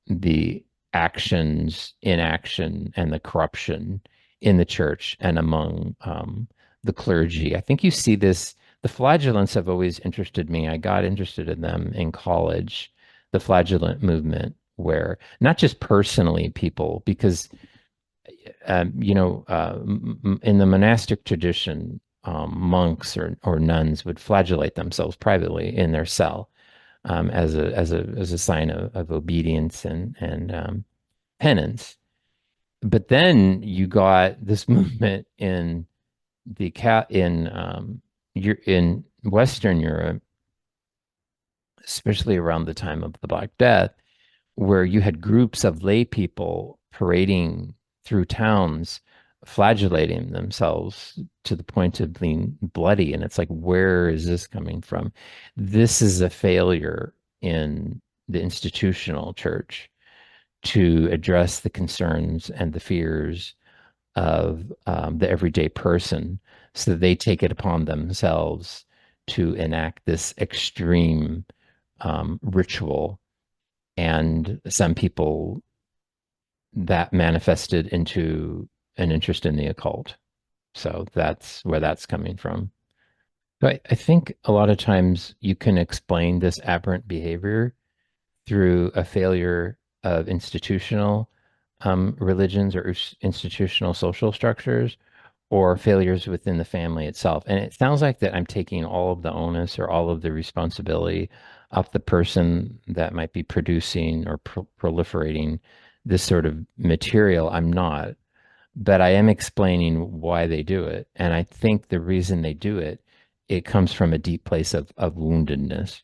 the inaction, and the corruption in the church and among the clergy. I think you see this. The flagellants have always interested me. I got interested in them in college, the flagellant movement, where not just personally people, because, in the monastic tradition, monks or nuns would flagellate themselves privately in their cell as a sign of obedience and penance. But then you got this movement in the cat in Western Europe, especially around the time of the Black Death, where you had groups of lay people parading through towns, flagellating themselves to the point of being bloody. And it's like, where is this coming from? This is a failure in the institutional church to address the concerns and the fears of the everyday person. So they take it upon themselves to enact this extreme ritual. And some people that manifested into an interest in the occult. So that's where that's coming from. But I think a lot of times you can explain this aberrant behavior through a failure of institutional religions or institutional social structures or failures within the family itself. And it sounds like that I'm taking all of the onus or all of the responsibility off the person that might be producing or proliferating this sort of material. I'm not, but I am explaining why they do it. And I think the reason they do it, it comes from a deep place of woundedness.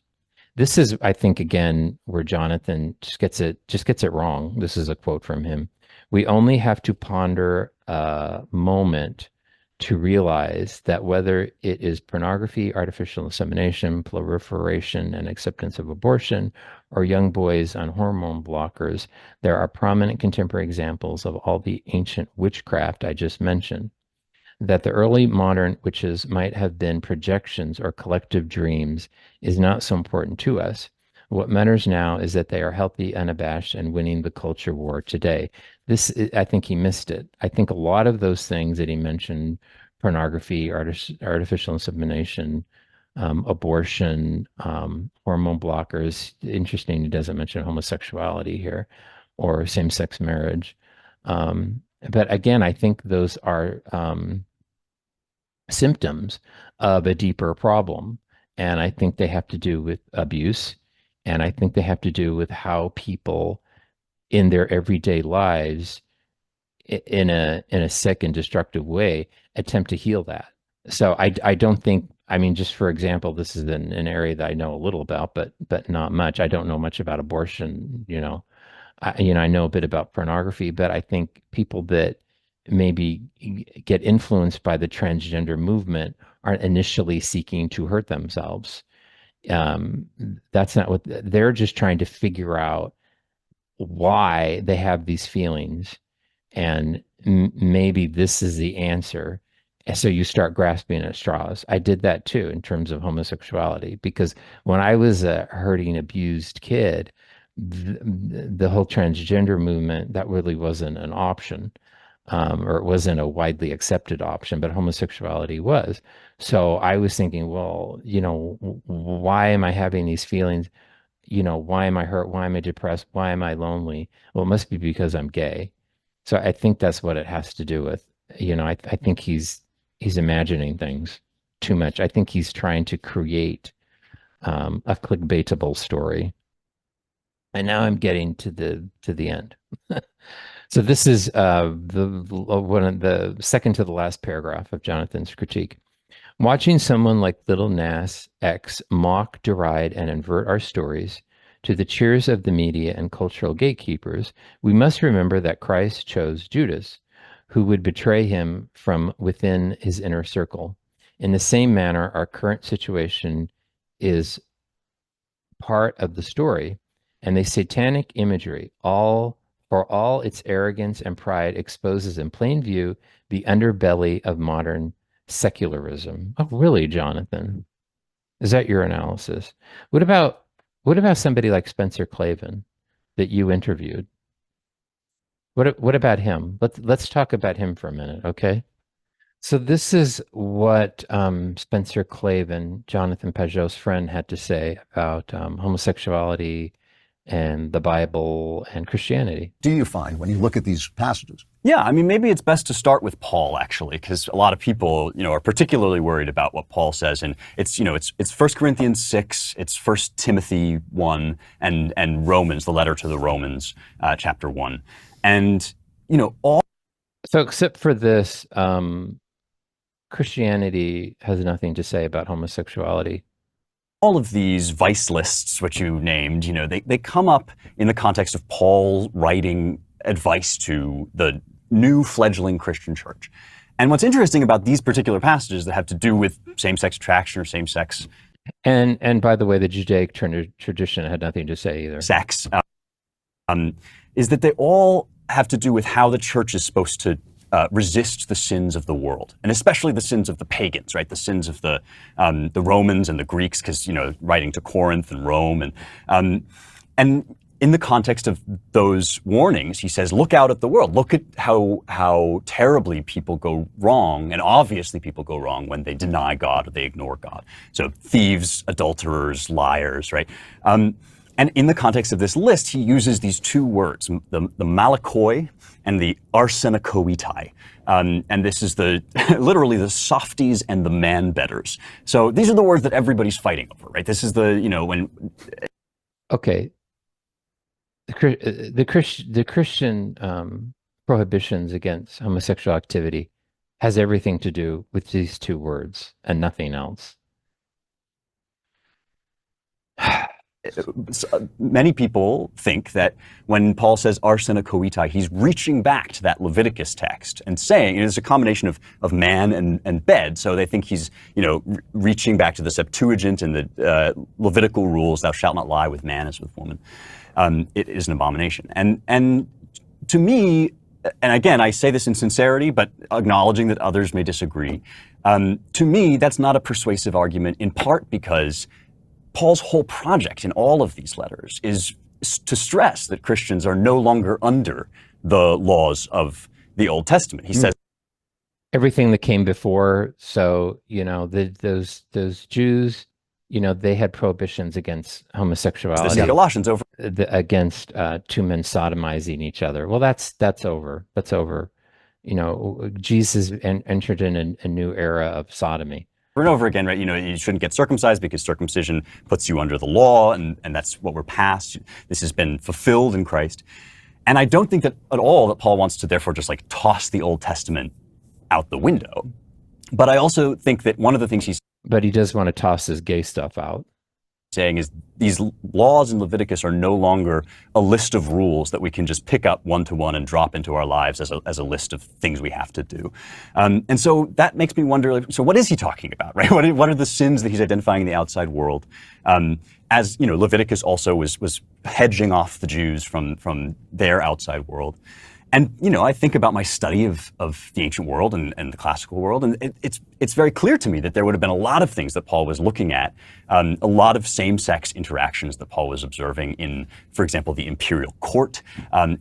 This is, I think, again, where Jonathan just gets it wrong. This is a quote from him. We only have to ponder a moment to realize that whether it is pornography, artificial insemination, proliferation, and acceptance of abortion, or young boys on hormone blockers, there are prominent contemporary examples of all the ancient witchcraft I just mentioned. That the early modern witches might have been projections or collective dreams is not so important to us. What matters now is that they are healthy, unabashed, and winning the culture war today. I think he missed it. I think a lot of those things that he mentioned, pornography, artificial insemination, abortion, hormone blockers. Interesting, he doesn't mention homosexuality here or same-sex marriage. But again, I think those are symptoms of a deeper problem. And I think they have to do with abuse. And I think they have to do with how people in their everyday lives, in a sick and destructive way, attempt to heal that. So I don't think, I mean, just for example, this is an area that I know a little about, but not much. I don't know much about abortion, I know a bit about pornography, but I think people that maybe get influenced by the transgender movement aren't initially seeking to hurt themselves. Um, that's not what they're just trying to figure out why they have these feelings, and maybe this is the answer. And so you start grasping at straws. I did that too in terms of homosexuality, because when I was a hurting, abused kid, the whole transgender movement, that really wasn't an option, or it wasn't a widely accepted option, but homosexuality was. So I was thinking, well, why am I having these feelings? Why am I hurt? Why am I depressed? Why am I lonely? Well, it must be because I'm gay. So I think that's what it has to do with. I think he's imagining things too much. I think he's trying to create a clickbaitable story. And now I'm getting to the end. So this is the one of the second to the last paragraph of Jonathan's critique. Watching someone like Little Nas X mock, deride, and invert our stories to the cheers of the media and cultural gatekeepers, we must remember that Christ chose Judas, who would betray him from within his inner circle. In the same manner, our current situation is part of the story, and the satanic imagery, for all its arrogance and pride, exposes in plain view the underbelly of modern secularism. Oh, really, Jonathan? Is that your analysis? What about what about somebody like Spencer Clavin that you interviewed? What about him? Let's talk about him for a minute, okay? So this is what Spencer Clavin, Jonathan Pageau's friend, had to say about homosexuality and the Bible and Christianity. Do you find when you look at these passages? Yeah, I mean, maybe it's best to start with Paul, actually, because a lot of people, are particularly worried about what Paul says. And it's 1 Corinthians 6, it's 1 Timothy 1, and Romans, the letter to the Romans, chapter 1. And, all... So except for this, Christianity has nothing to say about homosexuality. All of these vice lists, which you named, they come up in the context of Paul writing advice to the new fledgling Christian church. And what's interesting about these particular passages that have to do with same-sex attraction or same-sex... And by the way, the Judaic tradition had nothing to say either. Sex, is that they all have to do with how the church is supposed to resist the sins of the world, and especially the sins of the pagans, right? The sins of the Romans and the Greeks, because writing to Corinth and Rome, and in the context of those warnings, he says, look out at the world. Look at how terribly people go wrong, and obviously people go wrong when they deny God or they ignore God. So thieves, adulterers, liars, right? And in the context of this list, he uses these two words, the malakoi and the arsenokoitai. And this is literally the softies and the man-betters. So these are the words that everybody's fighting over, right? This is when... Okay. The Christian prohibitions against homosexual activity has everything to do with these two words and nothing else. Many people think that when Paul says arsenokoitai, he's reaching back to that Leviticus text and saying, it's a combination of man and bed, so they think he's reaching back to the Septuagint and the Levitical rules, thou shalt not lie with man as with woman. It is an abomination. And to me, and again, I say this in sincerity, but acknowledging that others may disagree, to me, that's not a persuasive argument, in part because Paul's whole project in all of these letters is to stress that Christians are no longer under the laws of the Old Testament. He says everything that came before. So, those Jews, they had prohibitions against homosexuality. Colossians over against two men sodomizing each other. Well, that's over. That's over. Jesus entered in a new era of sodomy. Over and over again, right? You shouldn't get circumcised because circumcision puts you under the law, and that's what we're past. This has been fulfilled in Christ. And I don't think that at all that Paul wants to therefore just toss the Old Testament out the window. But I also think that one of the things But he does want to toss his gay stuff out. Saying is these laws in Leviticus are no longer a list of rules that we can just pick up one-to-one and drop into our lives as a list of things we have to do. And so that makes me wonder, so what is he talking about, right? What are the sins that he's identifying in the outside world? As Leviticus also was hedging off the Jews from their outside world. And, I think about my study of the ancient world and the classical world, and it's very clear to me that there would have been a lot of things that Paul was looking at, a lot of same-sex interactions that Paul was observing in, for example, the imperial court,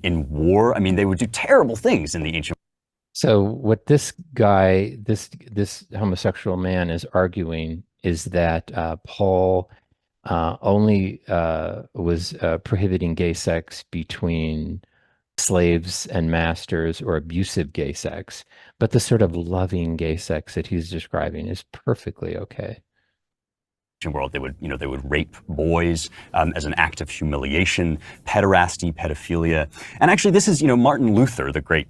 in war. I mean, they would do terrible things in the ancient. So what this guy, this homosexual man is arguing is that Paul only was prohibiting gay sex between slaves and masters or abusive gay sex, but the sort of loving gay sex that he's describing is perfectly okay. World, they would rape boys as an act of humiliation, pederasty, pedophilia. And actually this is, Martin Luther, the great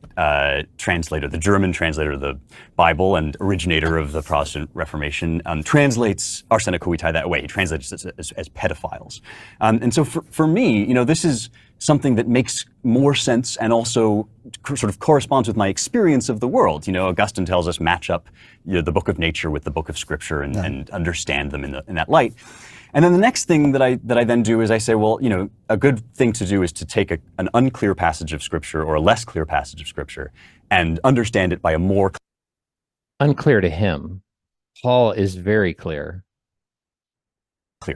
translator, the German translator of the Bible and originator of the Protestant Reformation, translates arsenokoitai that way. He translates it as pedophiles. And so for me, this is something that makes more sense and also sort of corresponds with my experience of the world. Augustine tells us match up the book of nature with the book of scripture and understand them in that light. And then the next thing that I then do is I say, well, a good thing to do is to take an unclear passage of scripture or a less clear passage of scripture and understand it by a more unclear to him. Paul is very clear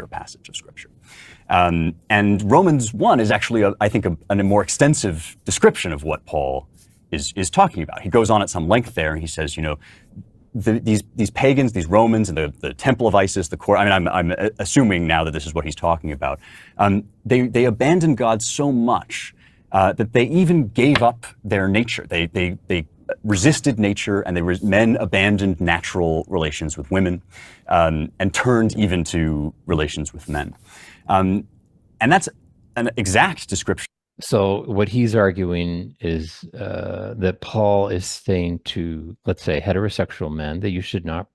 passage of scripture. And Romans 1 is actually, I think, a more extensive description of what Paul is talking about. He goes on at some length there, and he says, these pagans, these Romans, and the Temple of Isis, the core. I mean, I'm assuming now that this is what he's talking about. They abandoned God so much that they even gave up their nature. They resisted nature, and men abandoned natural relations with women, and turned even to relations with men. And that's an exact description. So what he's arguing is that Paul is saying to, let's say, heterosexual men that you should not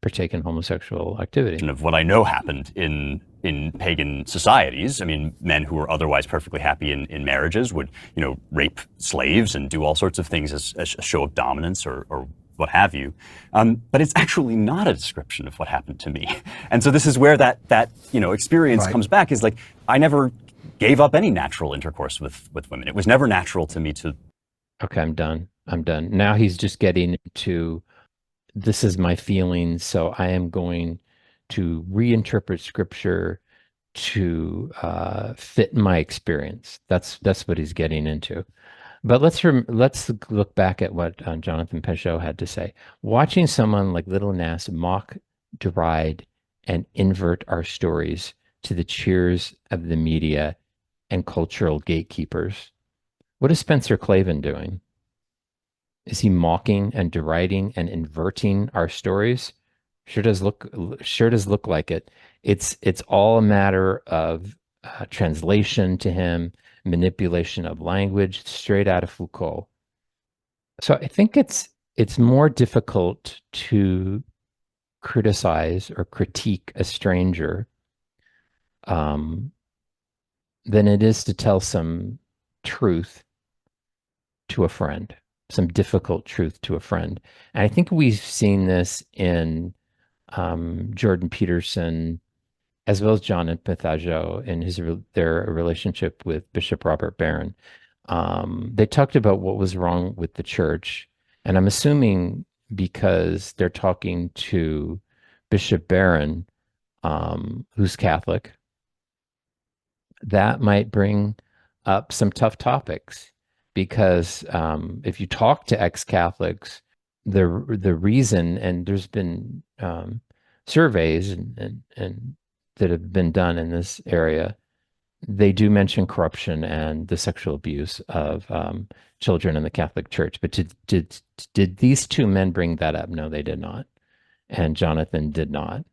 partake in homosexual activity. Of what I know happened in pagan societies. I mean, men who were otherwise perfectly happy in marriages would, rape slaves and do all sorts of things as a show of dominance or what have you. But it's actually not a description of what happened to me. And so this is where that experience Right. comes back, is like, I never gave up any natural intercourse with women. It was never natural to me to. Okay, I'm done. Now he's just getting into, this is my feelings, so I am going to reinterpret scripture to fit my experience. That's what he's getting into. But let's look back at what Jonathan Pageau had to say. Watching someone like Little Nas mock, deride, and invert our stories to the cheers of the media and cultural gatekeepers. What is Spencer Klavan doing? Is he mocking and deriding and inverting our stories? Sure does look like it. It's all a matter of translation to him, manipulation of language, straight out of Foucault. So I think it's more difficult to criticize or critique a stranger um, than it is to tell some truth to a friend, some difficult truth to a friend. And I think we've seen this in Jordan Peterson, as well as John and Pageau in their relationship with Bishop Robert Barron. They talked about what was wrong with the church, and I'm assuming because they're talking to Bishop Barron, who's Catholic, that might bring up some tough topics. Because if you talk to ex-Catholics, the reason, and there's been surveys and that have been done in this area, they do mention corruption and the sexual abuse of children in the Catholic Church. But did these two men bring that up? No, they did not. And Jonathan did not.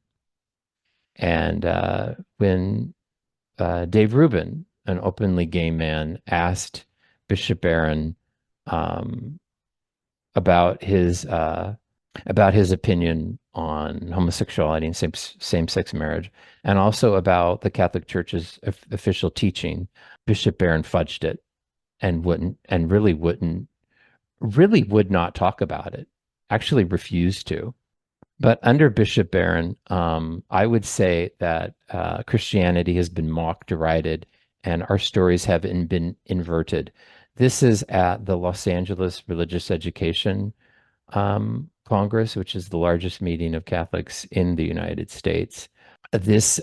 And when Dave Rubin, an openly gay man, asked Bishop Barron um, about his opinion on homosexuality and same-sex marriage, and also about the Catholic Church's official teaching, Bishop Barron fudged it and really would not talk about it. Actually, refused to. But under Bishop Barron, I would say that Christianity has been mocked, derided, and our stories have been inverted. This is at the Los Angeles Religious Education Congress, which is the largest meeting of Catholics in the United States. This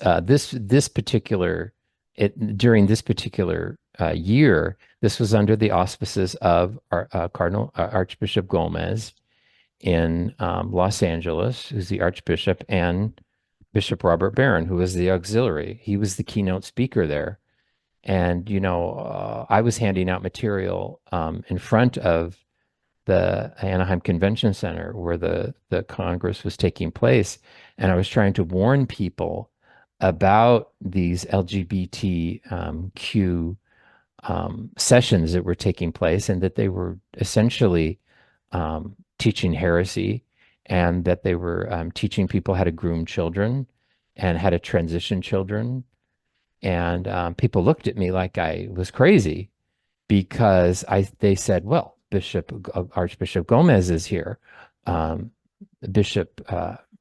particular during this particular year, this was under the auspices of Cardinal Archbishop Gomez in Los Angeles, who's the Archbishop, and Bishop Robert Barron, who was the auxiliary. He was the keynote speaker there. And, I was handing out material in front of the Anaheim Convention Center where the Congress was taking place. And I was trying to warn people about these LGBTQ sessions that were taking place, and that they were essentially teaching heresy, and that they were teaching people how to groom children and how to transition children. And people looked at me like I was crazy because they said, well, Archbishop Gomez is here. Bishop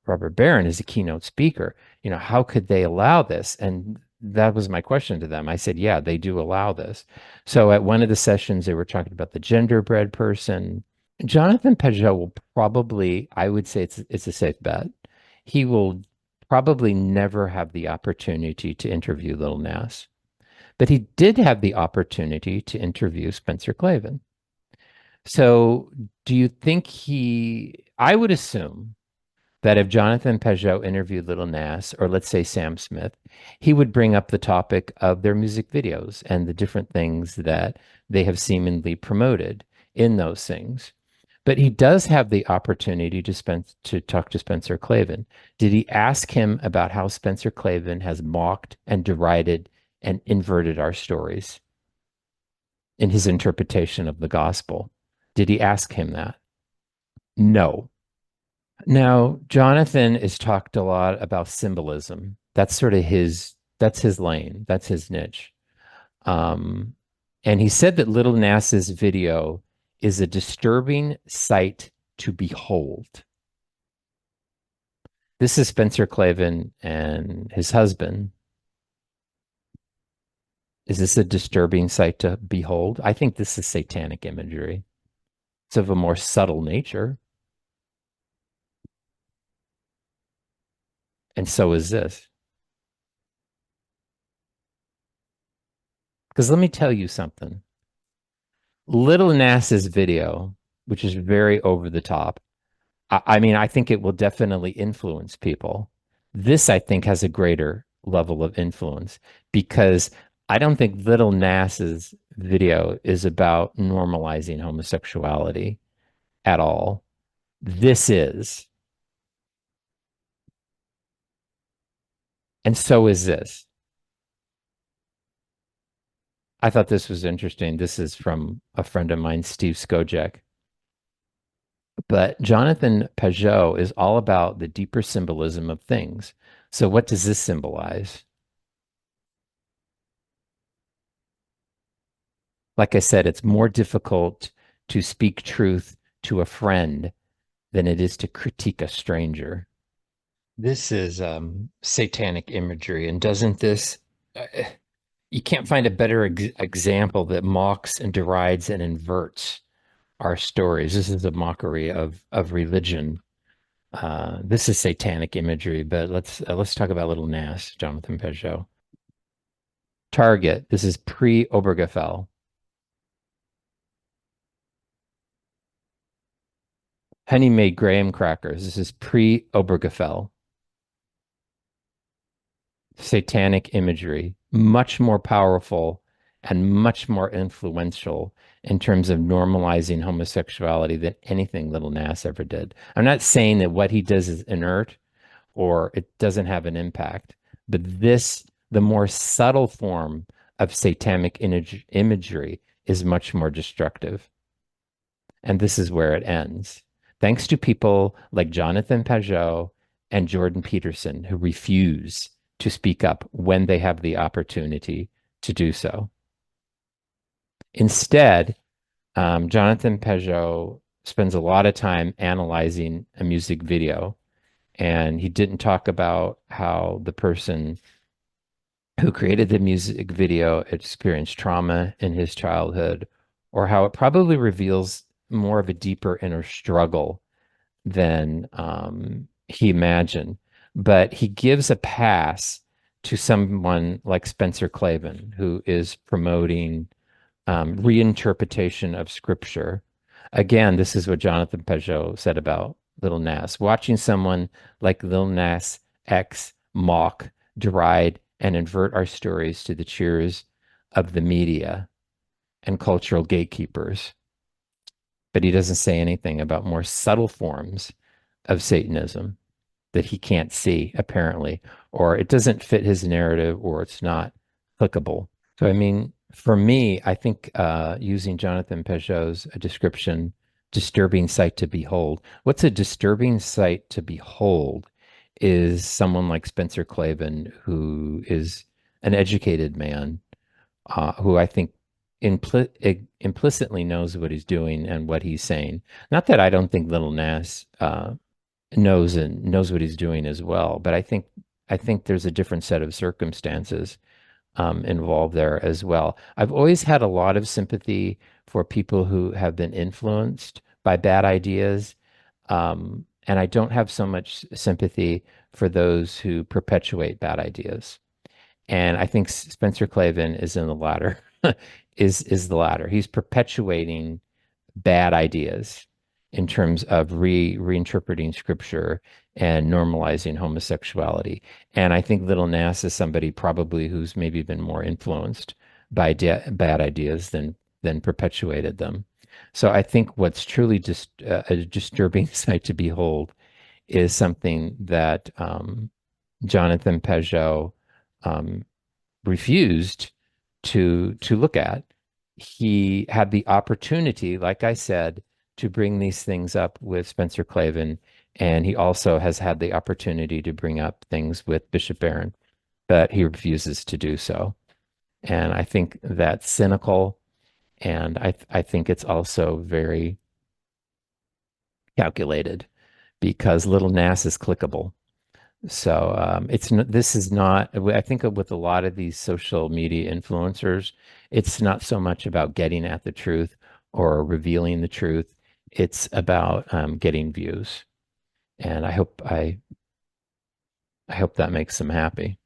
Robert Barron is a keynote speaker. How could they allow this? And that was my question to them. I said, yeah, they do allow this. So at one of the sessions, they were talking about the genderbread person. Jonathan Pageau will probably, I would say it's a safe bet. He will probably never have the opportunity to interview Little Nas. But he did have the opportunity to interview Spencer Klavan. So do you think I would assume that if Jonathan Pageau interviewed Little Nas, or let's say Sam Smith, he would bring up the topic of their music videos and the different things that they have seemingly promoted in those things. But he does have the opportunity to talk to Spencer Clavin. Did he ask him about how Spencer Clavin has mocked and derided and inverted our stories in his interpretation of the gospel? Did he ask him that? No. Now, Jonathan has talked a lot about symbolism. That's sort of that's his lane, that's his niche. Um, and he said that Little Nas's video is a disturbing sight to behold. This is Spencer Clavin and his husband. Is this a disturbing sight to behold? I think this is satanic imagery. It's of a more subtle nature. And so is this. Because let me tell you something. Little Nas's video, which is very over the top, I mean, I think it will definitely influence people. This, I think, has a greater level of influence because I don't think Little Nas's video is about normalizing homosexuality at all. This is. And so is this. I thought this was interesting. This is from a friend of mine, Steve Skojek. But Jonathan Pageau is all about the deeper symbolism of things. So, what does this symbolize? Like I said, it's more difficult to speak truth to a friend than it is to critique a stranger. This is satanic imagery. And doesn't this, uh, you can't find a better example that mocks and derides and inverts our stories. This is a mockery of religion. This is satanic imagery, but let's talk about Little Nas, Jonathan Pageau. Target. This is pre-Obergefell. Honey made graham crackers. This is pre-Obergefell. Satanic imagery, much more powerful and much more influential in terms of normalizing homosexuality than anything Little Nas ever did. I'm not saying that what he does is inert or it doesn't have an impact, but this, the more subtle form of satanic imagery, is much more destructive. And this is where it ends. Thanks to people like Jonathan Pageau and Jordan Peterson who refuse to speak up when they have the opportunity to do so. Instead, Jonathan Pageau spends a lot of time analyzing a music video, and he didn't talk about how the person who created the music video experienced trauma in his childhood, or how it probably reveals more of a deeper inner struggle than he imagined. But he gives a pass to someone like Spencer Clavin, who is promoting reinterpretation of scripture. Again, this is what Jonathan Pageau said about Little Nas. Watching someone like Lil Nas X mock, deride, and invert our stories to the cheers of the media and cultural gatekeepers. But he doesn't say anything about more subtle forms of Satanism that he can't see, apparently, or it doesn't fit his narrative, or it's not clickable. So, I mean, for me, I think using Jonathan Pageau's description, disturbing sight to behold. What's a disturbing sight to behold is someone like Spencer Clavin, who is an educated man, who I think implicitly knows what he's doing and what he's saying. Not that I don't think Little Nas knows what he's doing as well, but I think there's a different set of circumstances involved there as well. I've always had a lot of sympathy for people who have been influenced by bad ideas, and I don't have so much sympathy for those who perpetuate bad ideas. And I think Spencer Clavin is in the latter, is the latter. He's perpetuating bad ideas in terms of reinterpreting scripture and normalizing homosexuality. And I think Little Nas is somebody probably who's maybe been more influenced by bad ideas than perpetuated them. So I think what's truly just a disturbing sight to behold is something that Jonathan Pageau um, refused to look at. He had the opportunity, like I said, to bring these things up with Spencer Klavan, and he also has had the opportunity to bring up things with Bishop Barron, but he refuses to do so. And I think that's cynical, and I think it's also very calculated because Little Nas is clickable. So this is not, I think with a lot of these social media influencers, it's not so much about getting at the truth or revealing the truth. It's about getting views. And I hope that makes them happy.